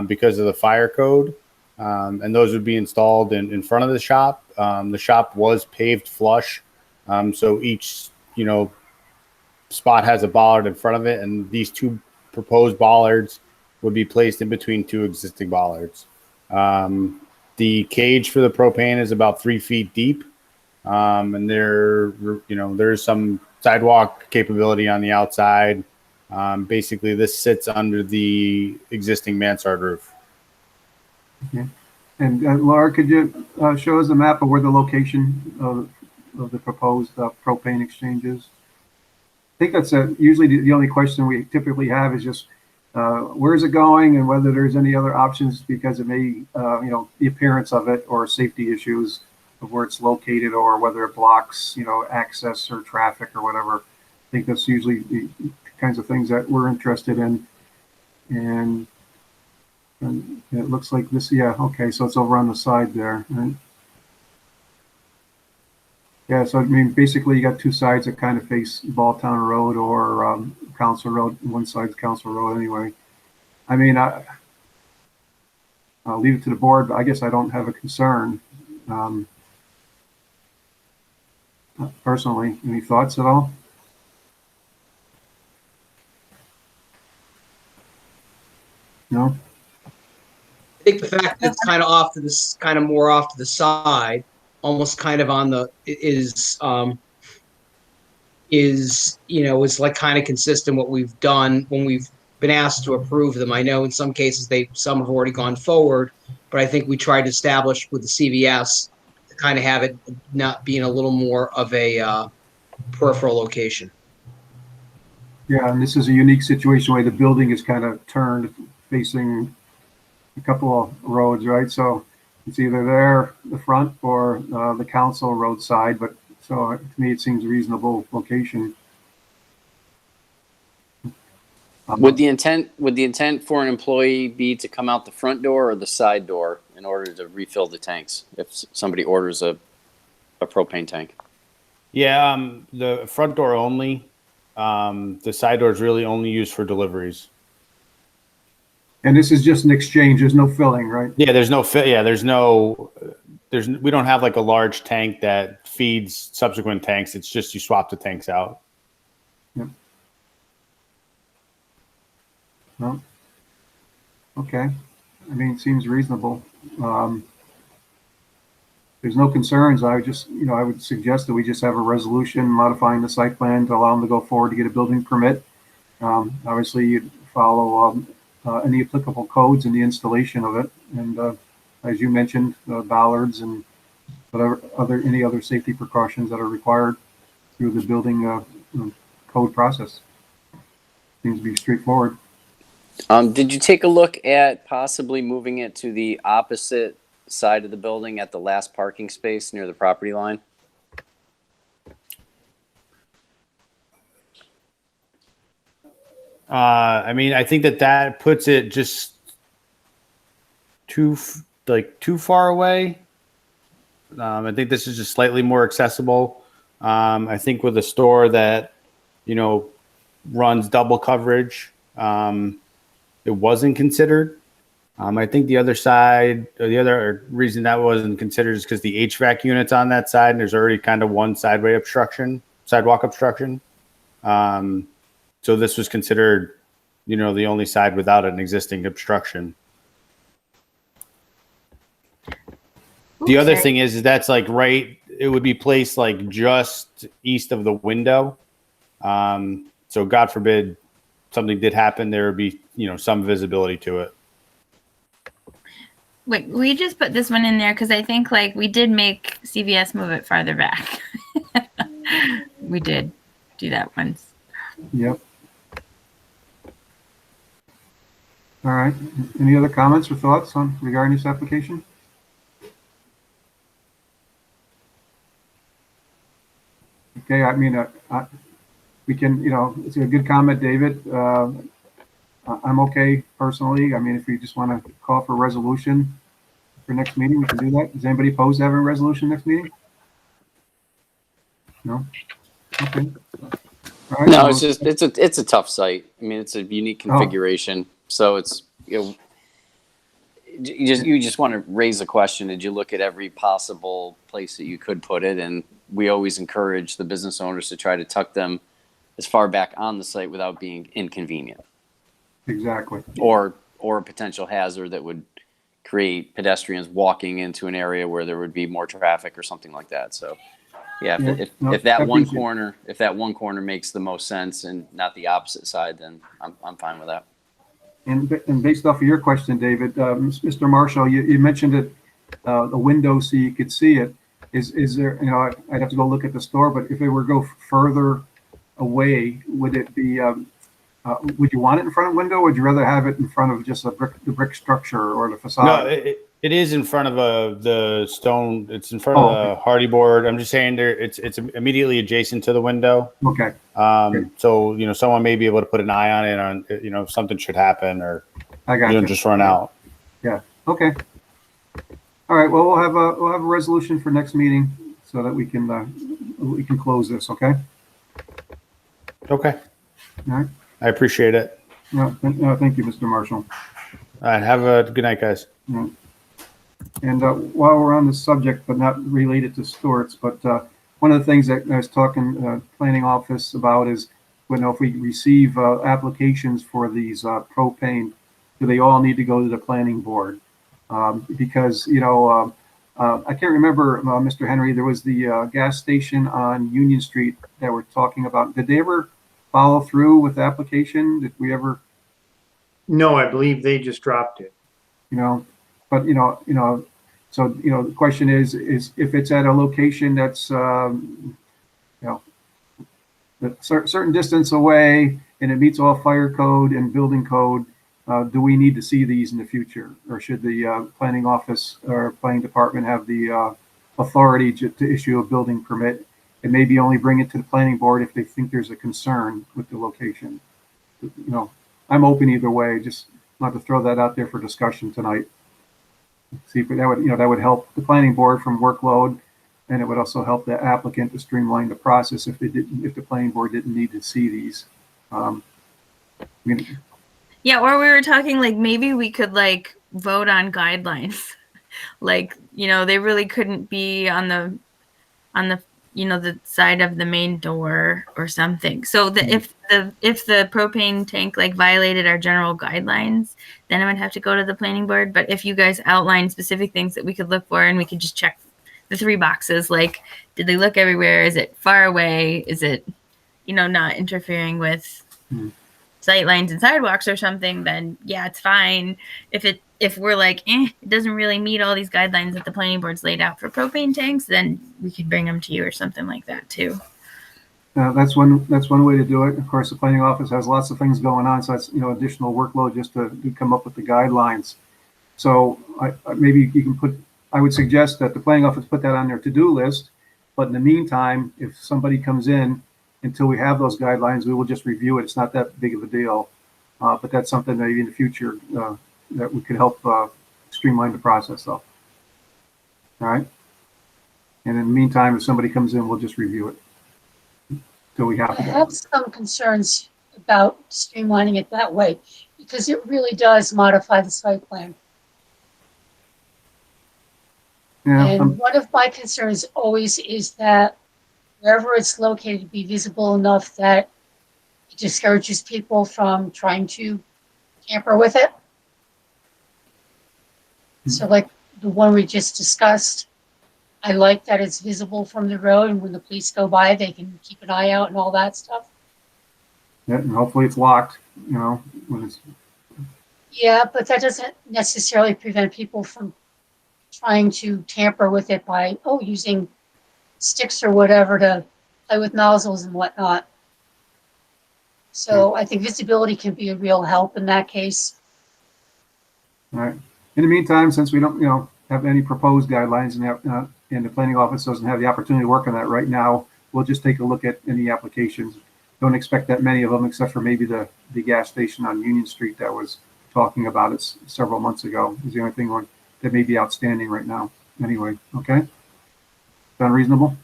because of the fire code. And those would be installed in front of the shop. The shop was paved flush. So each, spot has a bollard in front of it, and these 2 proposed bollards would be placed in between 2 existing bollards. The cage for the propane is about 3 feet deep. And there's some sidewalk capability on the outside. Basically, this sits under the existing mansard roof. Okay. And Laura, could you show us a map of where the location of the proposed propane exchange is? I think that's usually the only question we typically have is just where is it going, and whether there's any other options, because it may, the appearance of it or safety issues of where it's located, or whether it blocks, access or traffic or whatever. I think that's usually the kinds of things that we're interested in. And it looks like this, yeah, okay, so it's over on the side there, right? Yeah, so I mean, basically you got 2 sides that kind of face Balltown Road or Council Road. One side's Council Road anyway. I mean, I'll leave it to the board, but I guess I don't have a concern. Personally, any thoughts at all? No? I think the fact that it's kind of off to this, kind of more off to the side, almost kind of on the, is like kind of consistent what we've done when we've been asked to approve them. I know in some cases some have already gone forward, but I think we tried to establish with the CVS to kind of have it not being a little more of a peripheral location. Yeah, and this is a unique situation where the building is kind of turned facing a couple of roads, right? So it's either there, the front, or the Council Road side. But so to me, it seems a reasonable location. Would the intent for an employee be to come out the front door or the side door in order to refill the tanks if somebody orders a propane tank? Yeah, the front door only. The side door is really only used for deliveries. And this is just an exchange. There's no filling, right? Yeah, there's no we don't have like a large tank that feeds subsequent tanks. It's just you swap the tanks out. Yep. No? Okay. I mean, it seems reasonable. There's no concerns. I would just, I would suggest that we just have a resolution modifying the site plan to allow them to go forward to get a building permit. Obviously, you'd follow any applicable codes in the installation of it. And as you mentioned, bollards and whatever any other safety precautions that are required through the building code process. Seems to be straightforward. Did you take a look at possibly moving it to the opposite side of the building at the last parking space near the property line? I mean, I think that puts it just too far away. I think this is just slightly more accessible. I think with a store that, runs double coverage, it wasn't considered. I think the other side, or the other reason that wasn't considered is because the HVAC unit's on that side, and there's already kind of one sidewalk obstruction. So this was considered, the only side without an existing obstruction. The other thing is that's like it would be placed like just east of the window. So God forbid something did happen, there would be, some visibility to it. Wait, we just put this one in there because I think like we did make CVS move it farther back. We did do that once. Yep. All right. Any other comments or thoughts regarding this application? Okay. I mean, we can, it's a good comment, David. I'm okay personally. I mean, if we just want to call for a resolution for next meeting, we can do that. Is anybody opposed to having a resolution next meeting? No? Okay. All right. No, it's a tough site. I mean, it's a unique configuration. So it's, you just want to raise a question. Did you look at every possible place that you could put it? And we always encourage the business owners to try to tuck them as far back on the site without being inconvenient. Exactly. Or a potential hazard that would create pedestrians walking into an area where there would be more traffic or something like that. So, yeah, if that one corner makes the most sense and not the opposite side, then I'm fine with that. And based off of your question, David, Mr. Marshall, you mentioned it, a window so you could see it. Is there, I'd have to go look at the store, but if it were to go further away, would it be, would you want it in front of a window, or would you rather have it in front of just the brick structure or the facade? No, it is in front of the stone. It's in front of the hardy board. I'm just saying it's immediately adjacent to the window. Okay. So, someone may be able to put an eye on it if something should happen or I got you. Just run out. Yeah. Okay. All right. Well, we'll have a resolution for next meeting so that we can close this. Okay. Okay. All right. I appreciate it. No, thank you, Mr. Marshall. All right. Have a good night, guys. Yeah. And while we're on the subject, but not related to Stewart's, but one of the things that I was talking planning office about is if we receive applications for these propane, do they all need to go to the planning board? Because I can't remember, Mr. Henry, there was the gas station on Union Street that we're talking about. Did they ever follow through with the application? Did we ever? No, I believe they just dropped it. But so the question is if it's at a location that's a certain distance away and it meets all fire code and building code, do we need to see these in the future, or should the planning office or planning department have the authority to issue a building permit and maybe only bring it to the planning board if they think there's a concern with the location? I'm open either way. Just want to throw that out there for discussion tonight. See if that would help the planning board from workload, and it would also help the applicant to streamline the process if the planning board didn't need to see these. Yeah, or we were talking like maybe we could like vote on guidelines. Like, they really couldn't be on the you know, the side of the main door or something. So if the propane tank like violated our general guidelines, then it would have to go to the planning board. But if you guys outline specific things that we could look for, and we could just check the 3 boxes, like, did they look everywhere? Is it far away? Is it, you know, not interfering with sight lines and sidewalks or something, then yeah, it's fine. If we're like, it doesn't really meet all these guidelines that the planning board's laid out for propane tanks, then we could bring them to you or something like that too. That's one way to do it. Of course, the planning office has lots of things going on, so that's, you know, additional workload just to come up with the guidelines. So maybe you can put, I would suggest that the planning office put that on their to-do list. But in the meantime, if somebody comes in, until we have those guidelines, we will just review it. It's not that big of a deal. But that's something that maybe in the future that we could help streamline the process of. All right. And in the meantime, if somebody comes in, we'll just review it. So we have I have some concerns about streamlining it that way, because it really does modify the site plan. Yeah, and one of my concerns always is that wherever it's located, be visible enough that it discourages people from trying to tamper with it. So like the one we just discussed, I like that it's visible from the road, and when the police go by, they can keep an eye out and all that stuff. Yeah, and hopefully it's locked, you know, when it's. Yeah, but that doesn't necessarily prevent people from trying to tamper with it by, using sticks or whatever to play with nozzles and whatnot. So I think visibility can be a real help in that case. All right. In the meantime, since we don't, you know, have any proposed guidelines and the planning office doesn't have the opportunity to work on that right now, we'll just take a look at any applications. Don't expect that many of them, except for maybe the gas station on Union Street that was talking about it several months ago. Is the only thing that may be outstanding right now. Anyway, okay? Sound reasonable?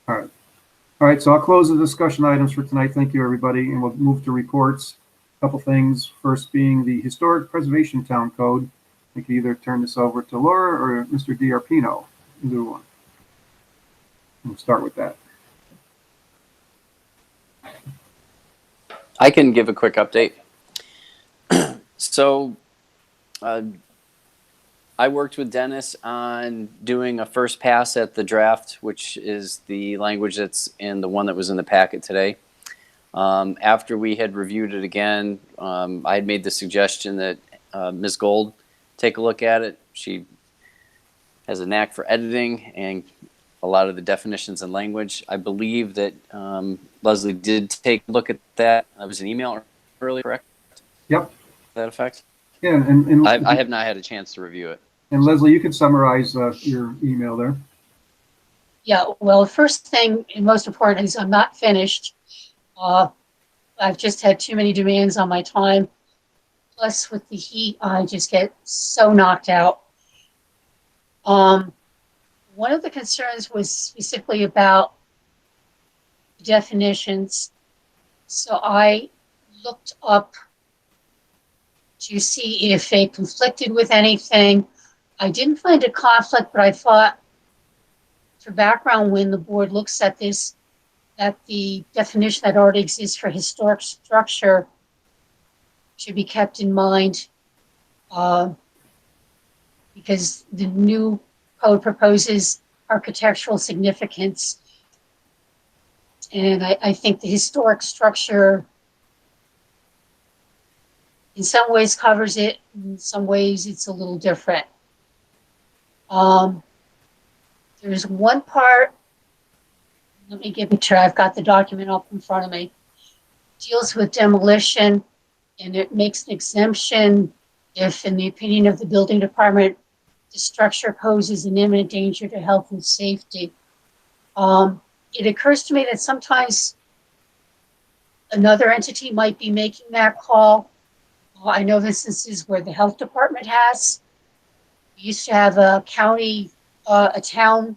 All right. All right, so I'll close the discussion items for tonight. Thank you, everybody, and we'll move to reports. A couple things. First being the Historic Preservation Town Code. I can either turn this over to Laura or Mr. DiArpino. Either one. We'll start with that. I can give a quick update. So I worked with Dennis on doing a first pass at the draft, which is the language that's in the one that was in the packet today. After we had reviewed it again, I had made the suggestion that Ms. Gold take a look at it. She has a knack for editing and a lot of the definitions and language. I believe that Leslie did take a look at that. That was an email earlier, correct? Yep. To that effect? Yeah, and I have not had a chance to review it. And Leslie, you can summarize your email there. Yeah, well, the first thing and most important is I'm not finished. I've just had too many demands on my time. Plus, with the heat, I just get so knocked out. One of the concerns was specifically about definitions. So I looked up to see if they conflicted with anything. I didn't find a conflict, but I thought for background, when the board looks at this, that the definition that already exists for historic structure should be kept in mind, because the new code proposes architectural significance. And I think the historic structure in some ways covers it, in some ways it's a little different. There's one part, let me give it to you, I've got the document up in front of me, deals with demolition, and it makes an exemption if, in the opinion of the building department, the structure poses an imminent danger to health and safety. It occurs to me that sometimes another entity might be making that call. I know instances where the health department has. We used to have a county, a town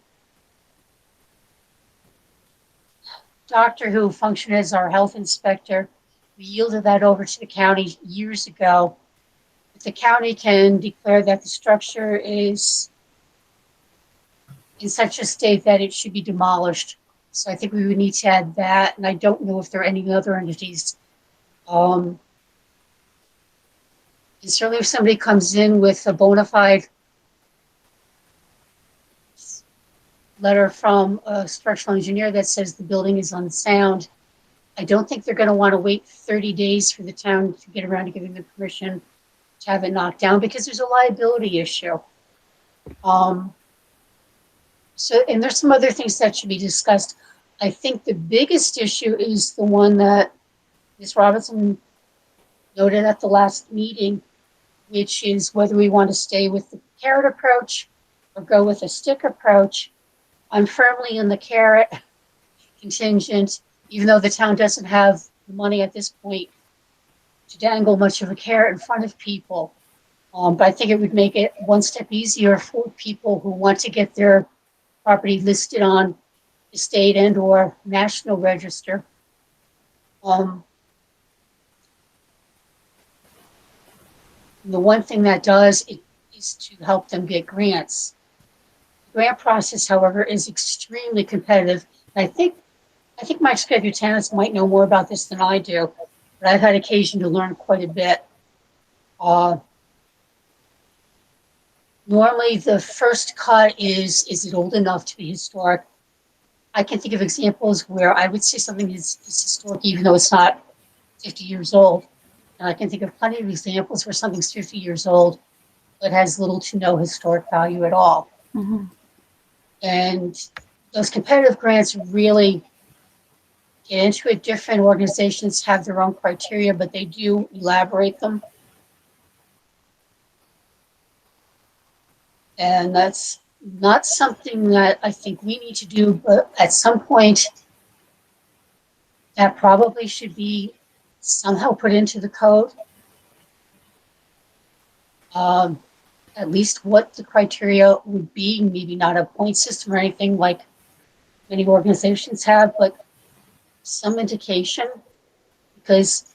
doctor who functioned as our health inspector. We yielded that over to the county years ago. The county can declare that the structure is in such a state that it should be demolished. So I think we would need to add that, and I don't know if there are any other entities. And certainly if somebody comes in with a bona fide letter from a structural engineer that says the building is unsound, I don't think they're going to want to wait 30 days for the town to get around to giving them permission to have it knocked down, because there's a liability issue. So, and there's some other things that should be discussed. I think the biggest issue is the one that Ms. Robinson noted at the last meeting, which is whether we want to stay with the carrot approach or go with a stick approach. I'm firmly in the carrot contingent, even though the town doesn't have the money at this point to dangle much of a carrot in front of people. But I think it would make it one step easier for people who want to get their property listed on the state and or national register. The one thing that does is to help them get grants. The grant process, however, is extremely competitive. And I think Mike Screbutanis might know more about this than I do, but I've had occasion to learn quite a bit. Normally, the first cut is it old enough to be historic? I can think of examples where I would say something is historic even though it's not 50 years old. And I can think of plenty of examples where something's 50 years old but has little to no historic value at all. Mm-hmm. And those competitive grants really get into it. Different organizations have their own criteria, but they do elaborate them. And that's not something that I think we need to do, but at some point, that probably should be somehow put into the code. At least what the criteria would be, maybe not a point system or anything like many organizations have, but some indication, because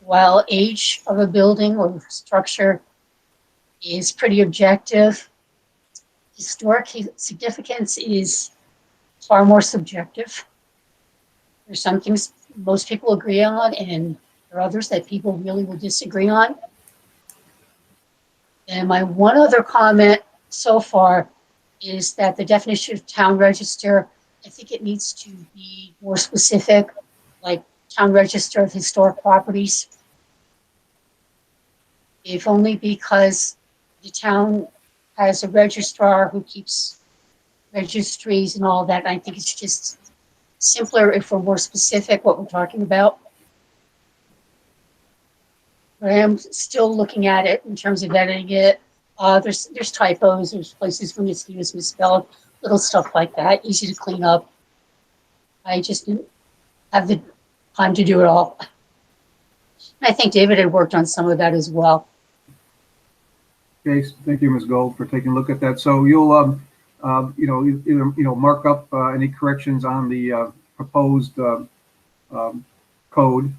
while age of a building or structure is pretty objective, historic significance is far more subjective. There's some things most people agree on, and there are others that people really will disagree on. And my one other comment so far is that the definition of town register, I think it needs to be more specific, like town register of historic properties. If only because the town has a registrar who keeps registries and all that. I think it's just simpler if we're more specific what we're talking about. But I am still looking at it in terms of editing it. There's typos, there's places where it's misspelled, little stuff like that, easy to clean up. I just didn't have the time to do it all. I think David had worked on some of that as well. Okay, thank you, Ms. Gold, for taking a look at that. So you'll, either mark up any corrections on the proposed code,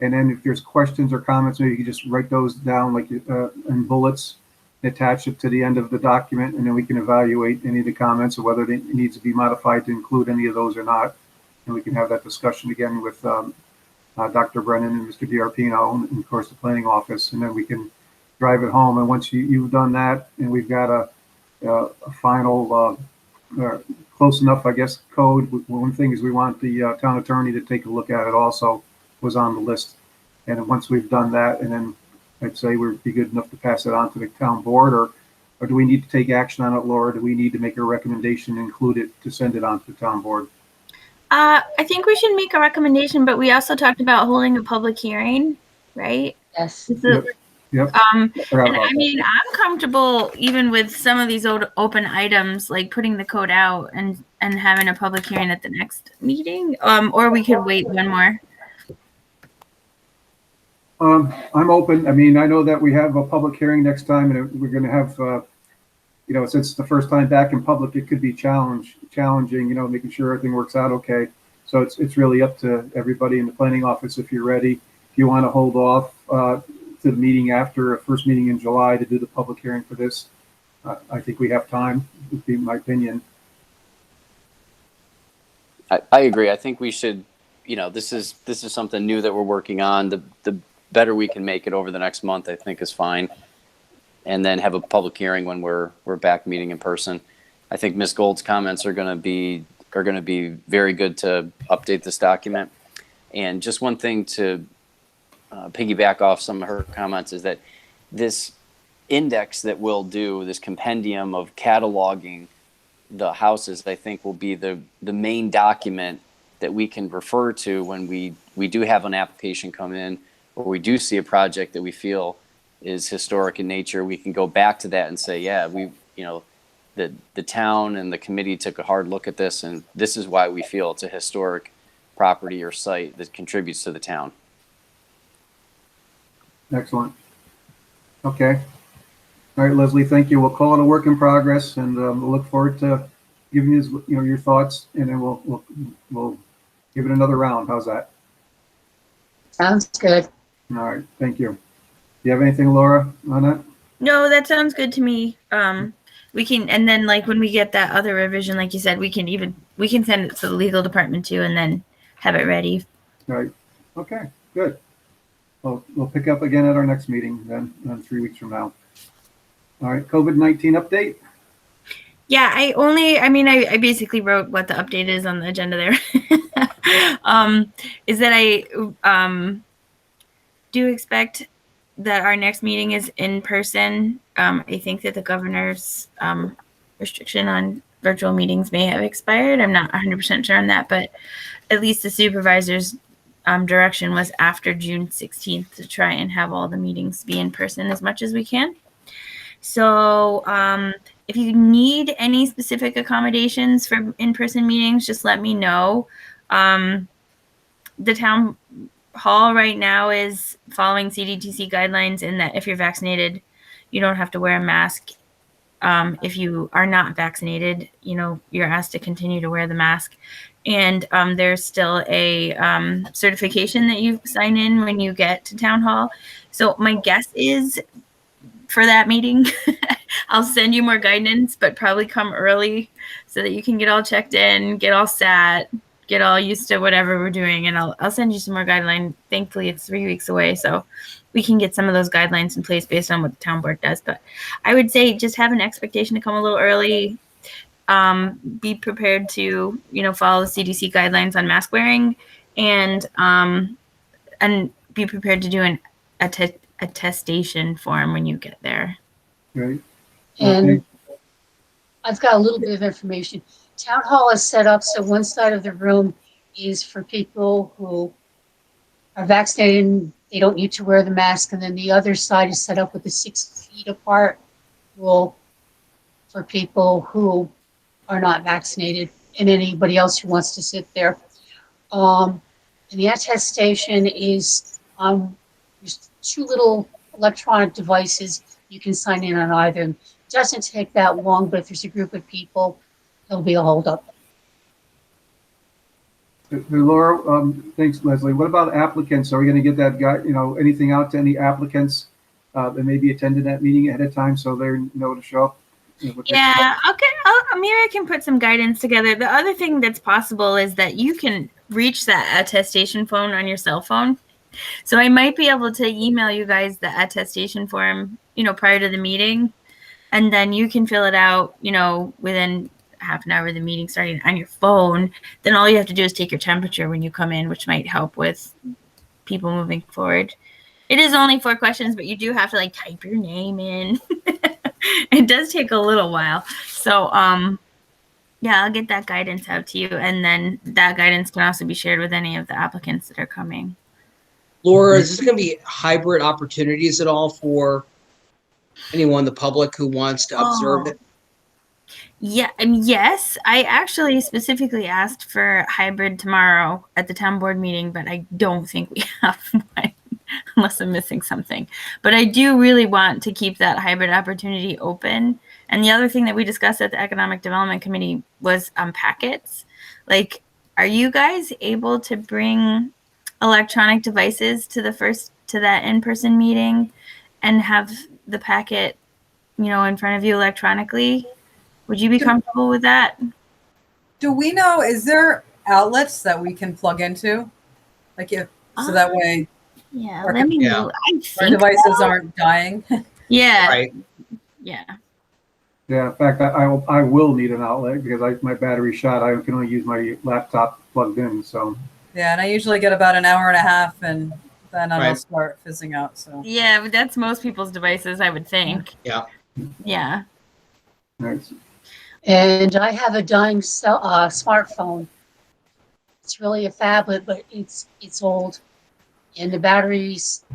and then if there's questions or comments, maybe you can just write those down like in bullets, attach it to the end of the document, and then we can evaluate any of the comments or whether it needs to be modified to include any of those or not, and we can have that discussion again with Dr. Brennan and Mr. DiArpino and of course the planning office, and then we can drive it home. And once you've done that, and we've got a final close enough, I guess, code. One thing is we want the town attorney to take a look at it also, was on the list. And then once we've done that, and then I'd say we'd be good enough to pass it on to the town board, or do we need to take action on it, Laura? Do we need to make a recommendation and include it to send it on to the town board? I think we should make a recommendation, but we also talked about holding a public hearing, right? Yes. Yep. And I mean, I'm comfortable even with some of these open items, like putting the code out and having a public hearing at the next meeting, or we could wait one more. I'm open. I mean, I know that we have a public hearing next time, and we're going to have, since it's the first time back in public, it could be challenging, making sure everything works out okay. So it's really up to everybody in the planning office if you're ready. If you want to hold off to the meeting after a first meeting in July to do the public hearing for this, I think we have time, would be my opinion. I agree. I think we should, this is something new that we're working on. The better we can make it over the next month, I think is fine. And then have a public hearing when we're back meeting in person. I think Ms. Gold's comments are going to be very good to update this document. And just one thing to piggyback off some of her comments is that this index that we'll do, this compendium of cataloging the houses, I think will be the main document that we can refer to when we do have an application come in, or we do see a project that we feel is historic in nature. We can go back to that and say, yeah, the town and the committee took a hard look at this, and this is why we feel it's a historic property or site that contributes to the town. Excellent. Okay. All right, Leslie, thank you. We'll call it a work in progress, and we'll look forward to giving you, your thoughts, and then we'll give it another round. How's that? Sounds good. All right, thank you. Do you have anything, Laura, on that? No, that sounds good to me. We can, and then like when we get that other revision, like you said, we can send it to the legal department too, and then have it ready. All right. Okay, good. Well, we'll pick up again at our next meeting then, 3 weeks from now. All right, COVID-19 update. Yeah, I basically wrote what the update is on the agenda there. Is that I do expect that our next meeting is in person. I think that the governor's restriction on virtual meetings may have expired. I'm not 100% sure on that, but at least the supervisor's direction was after June 16th to try and have all the meetings be in person as much as we can. So if you need any specific accommodations for in-person meetings, just let me know. The town hall right now is following CDTC guidelines in that if you're vaccinated, you don't have to wear a mask. If you are not vaccinated, you're asked to continue to wear the mask. And there's still a certification that you sign in when you get to town hall. So my guess is for that meeting, I'll send you more guidance, but probably come early so that you can get all checked in, get all sat, get all used to whatever we're doing. And I'll send you some more guidelines. Thankfully, it's 3 weeks away, so we can get some of those guidelines in place based on what the town board does. But I would say just have an expectation to come a little early. Be prepared to, follow the CDC guidelines on mask wearing, and be prepared to do an attestation form when you get there. Right. And I've got a little bit of information. Town hall is set up so one side of the room is for people who are vaccinated and they don't need to wear the mask, and then the other side is set up with the 6 feet apart rule for people who are not vaccinated and anybody else who wants to sit there. And the attestation is there's 2 little electronic devices. You can sign in on either. It doesn't take that long, but if there's a group of people, there'll be a holdup. Laura, thanks, Leslie. What about applicants? Are we going to get that guy, anything out to any applicants that maybe attended that meeting ahead of time so they know to show up? Yeah, okay. Amira can put some guidance together. The other thing that's possible is that you can reach that attestation phone on your cell phone. So I might be able to email you guys the attestation form, prior to the meeting, and then you can fill it out, within half an hour of the meeting starting on your phone. Then all you have to do is take your temperature when you come in, which might help with people moving forward. It is only 4 questions, but you do have to type your name in. It does take a little while. So, yeah, I'll get that guidance out to you. And then that guidance can also be shared with any of the applicants that are coming. Laura, is this going to be hybrid opportunities at all for anyone in the public who wants to observe it? Yeah, yes, I actually specifically asked for hybrid tomorrow at the town board meeting, but I don't think we have one unless I'm missing something. But I do really want to keep that hybrid opportunity open. And the other thing that we discussed at the Economic Development Committee was packets. Are you guys able to bring electronic devices to that in-person meeting and have the packet, in front of you electronically? Would you be comfortable with that? Do we know, is there outlets that we can plug into? Like if, so that way Yeah, our, let me Yeah. know. I our think devices so. aren't dying. Yeah. Right. Yeah. Yeah, in fact, I will need an outlet because my battery's shot. I can only use my laptop plugged in, so. Yeah, and I usually get about an hour and a half, and then it'll Right. start fizzing out. So Yeah, but that's most people's devices, I would think. Yeah. Yeah. Nice. And I have a dying smartphone. It's really a phablet, but it's old, and the batteries,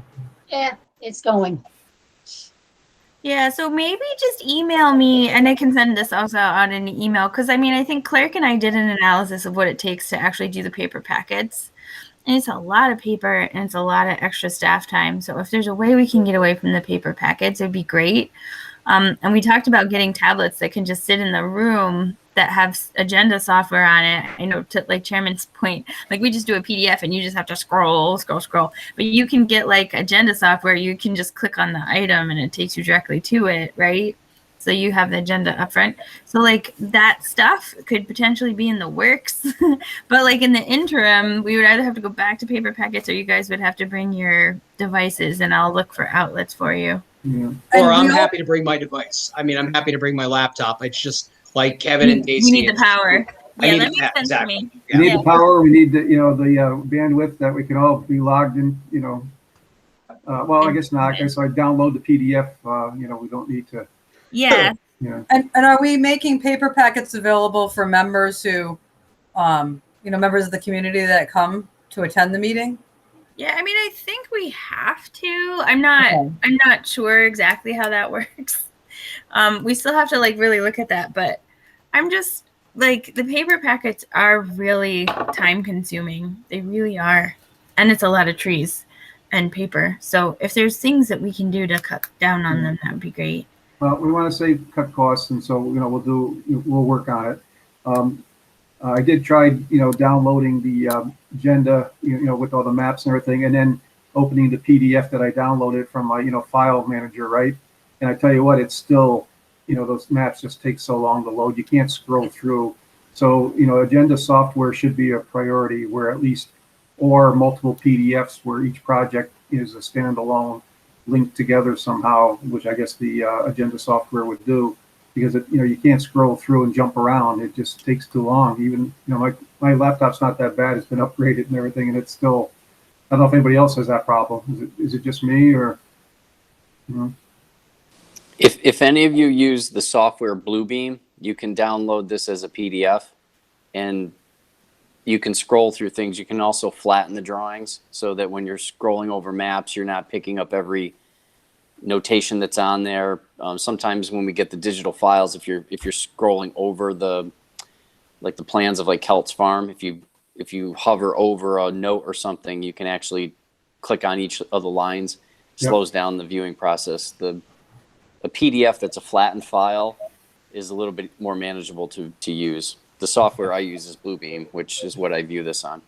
it's going. Yeah, so maybe just email me and I can send this also out in an email because I mean, I think Clerk and I did an analysis of what it takes to actually do the paper packets. And it's a lot of paper and it's a lot of extra staff time. So if there's a way we can get away from the paper packets, it'd be great. And we talked about getting tablets that can just sit in the room that have agenda software on it. I know, to like Chairman's point, like we just do a PDF and you just have to scroll. But you can get like agenda software. You can just click on the item and it takes you directly to it, right? So you have the agenda up front. So like that stuff could potentially be in the works. But like in the interim, we would either have to go back to paper packets or you guys would have to bring your devices and I'll look for outlets for you. Yeah. Or I'm happy to bring my device. I mean, I'm happy to bring my laptop. It's just like Kevin and Daisy. We need the power. I Yeah, need that the makes sense exactly. to me. We need Yeah. the power. We need the bandwidth that we can all be logged in. Well, I guess not. So I download the PDF. We don't need to. Yeah. Yeah. And are we making paper packets available for members who, members of the community that come to attend the meeting? Yeah, I mean, I think we have to. I'm not sure exactly how that works. We still have to like really look at that, but I'm just like the paper packets are really time consuming. They really are. And it's a lot of trees and paper. So if there's things that we can do to cut down on them, that would be great. Well, we want to cut costs, and so we'll work on it. I did try downloading the agenda with all the maps and everything, and then opening the PDF that I downloaded from my file manager, right? And I tell you what, it's still those maps just take so long to load. You can't scroll through. So agenda software should be a priority, where at least or multiple PDFs where each project is a standalone linked together somehow, which I guess the agenda software would do, because you can't scroll through and jump around. It just takes too long. Even my laptop's not that bad. It's been upgraded and everything, and it's still. I don't know if anybody else has that problem. Is it just me or? If any of you use the software Bluebeam, you can download this as a PDF, and you can scroll through things. You can also flatten the drawings so that when you're scrolling over maps, you're not picking up every notation that's on there. Sometimes when we get the digital files, if you're scrolling over the plans of like Kelt's Farm, if you hover over a note or something, you can actually click on each of the lines. Slows down the viewing process. A PDF that's a flattened file is a little bit more manageable to use. The software I use is Bluebeam, which is what I view this on.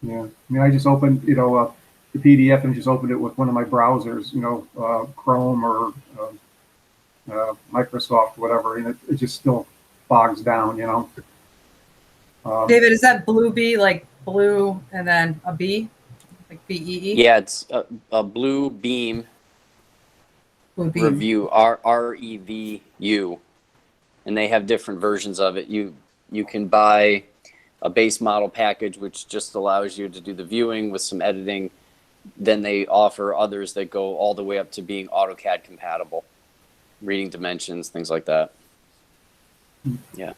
Yeah, I mean, I just opened the PDF and just opened it with one of my browsers, Chrome or Microsoft, whatever, and it just still bogs down, David, is that Blue B, like blue and then a B, like BEE? Yeah, it's a Bluebeam review, REVU, and they have different versions of it. You can buy a base model package, which just allows you to do the viewing with some editing. Then they offer others that go all the way up to being AutoCAD compatible, reading dimensions, things like that. Yeah.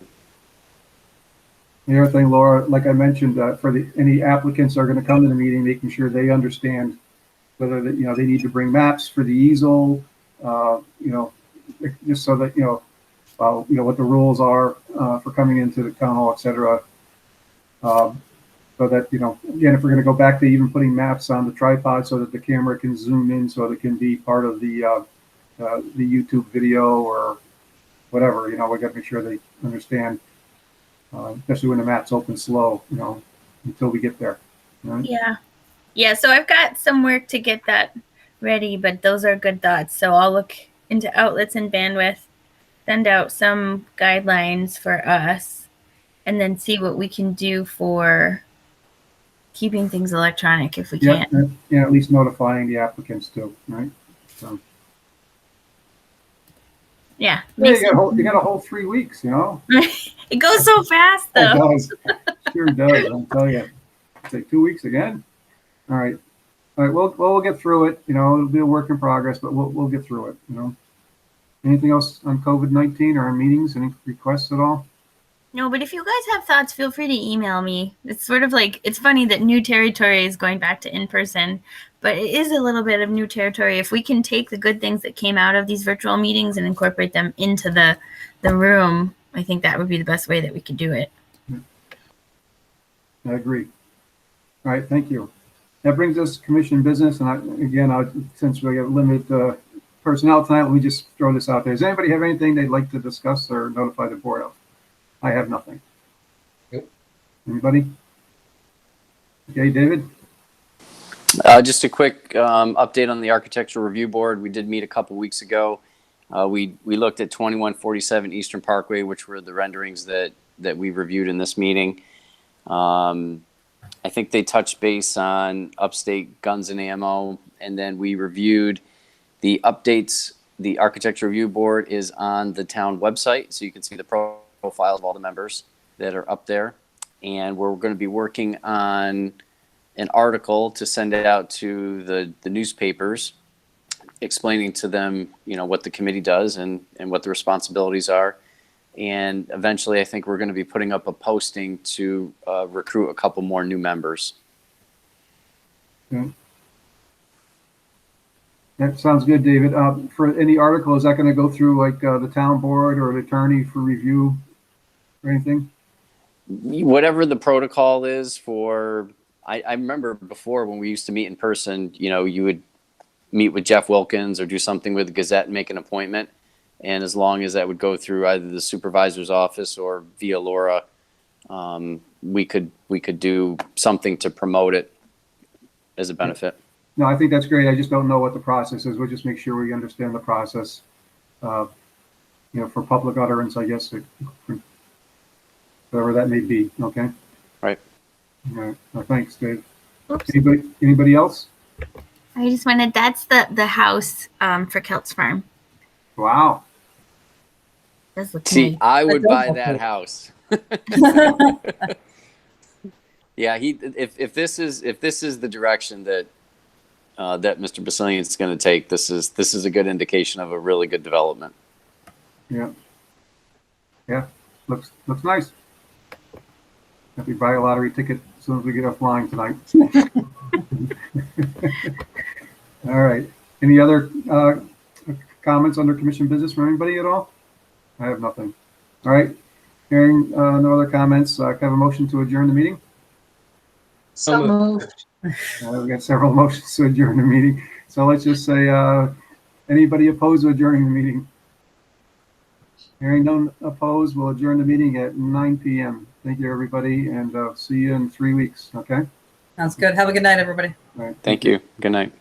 The other thing, Laura, like I mentioned, for any applicants that are going to come to the meeting, making sure they understand whether they need to bring maps for the easel, just so that what the rules are for coming into the town hall, et cetera. So that again, if we're going to go back to even putting maps on the tripod so that the camera can zoom in, so it can be part of the YouTube video or whatever, we got to make sure they understand, especially when the maps open slow, until we get there. Right? Yeah. So I've got some work to get that ready, but those are good thoughts. So I'll look into outlets and bandwidth, send out some guidelines for us, and then see what we can do for keeping things electronic if we Yeah, can. yeah, at least notifying the applicants too, right? So, Yeah. yeah, you got a whole 3 weeks, you know? It goes so fast It though. does. Sure does, I'll tell you. Say 2 weeks again? All right. All right, we'll get through it, you know, it'll be a work in progress, but we'll get through it, you know? Anything else on COVID-19 or our meetings, any requests at all? No, but if you guys have thoughts, feel free to email me. It's sort of like, it's funny that new territory is going back to in-person, but it is a little bit of new territory. If we can take the good things that came out of these virtual meetings and incorporate them into the room, I think that would be the best way that we could do it. I agree. All right, thank you. That brings us to commission business, and since we have limited personnel tonight, let me just throw this out there. Does anybody have anything they'd like to discuss or notify the board of? I have nothing. Nope. Anybody? Okay, David? Just a quick update on the Architectural Review Board. We did meet a couple weeks ago. We looked at 2147 Eastern Parkway, which were the renderings that we reviewed in this meeting. I think they touched base on upstate guns and ammo, and then we reviewed the updates. The Architecture Review Board is on the town website, so you can see the profiles of all the members that are up there. And we're going to be working on an article to send it out to the newspapers, explaining to them, you know, what the committee does and what the responsibilities are. And eventually, I think we're going to be putting up a posting to recruit a couple more new members. Okay. That sounds good, David. For any article, is that going to go through like the town board or an attorney for review or anything? Whatever the protocol is for, I remember before when we used to meet in person, you know, you would meet with Jeff Wilkins or do something with the Gazette and make an appointment. And as long as that would go through either the supervisor's office or via Laura, we could do something to promote it as a benefit. No, I think that's great. I just don't know what the process is. We'll just make sure we understand the process, you know, for public utterance, I guess, whatever that may be. Okay. Right. All right. Well, thanks, Dave. Oops. Anybody else? I just wanted, that's the house for Kelt's Farm. Wow. Does look See, neat. I would That does buy look that good. house. Yeah, if this is the direction that Mr. Basilian is going to take, this is a good indication of a really good development. Yeah. Yeah. Looks nice. If we buy a lottery ticket as soon as we get offline tonight. All right. Any other comments under commission business from anybody at all? I have nothing. All right. Hearing no other comments, can I have a motion to adjourn the meeting? So moved. We've got several motions to adjourn the meeting. So let's just say, anybody opposed to adjourning the meeting? Hearing none opposed, we'll adjourn the meeting at 9 p.m. Thank you, everybody, and see you in 3 weeks. Okay? Sounds good. Have a good night, everybody. All right. Thank you. Good night.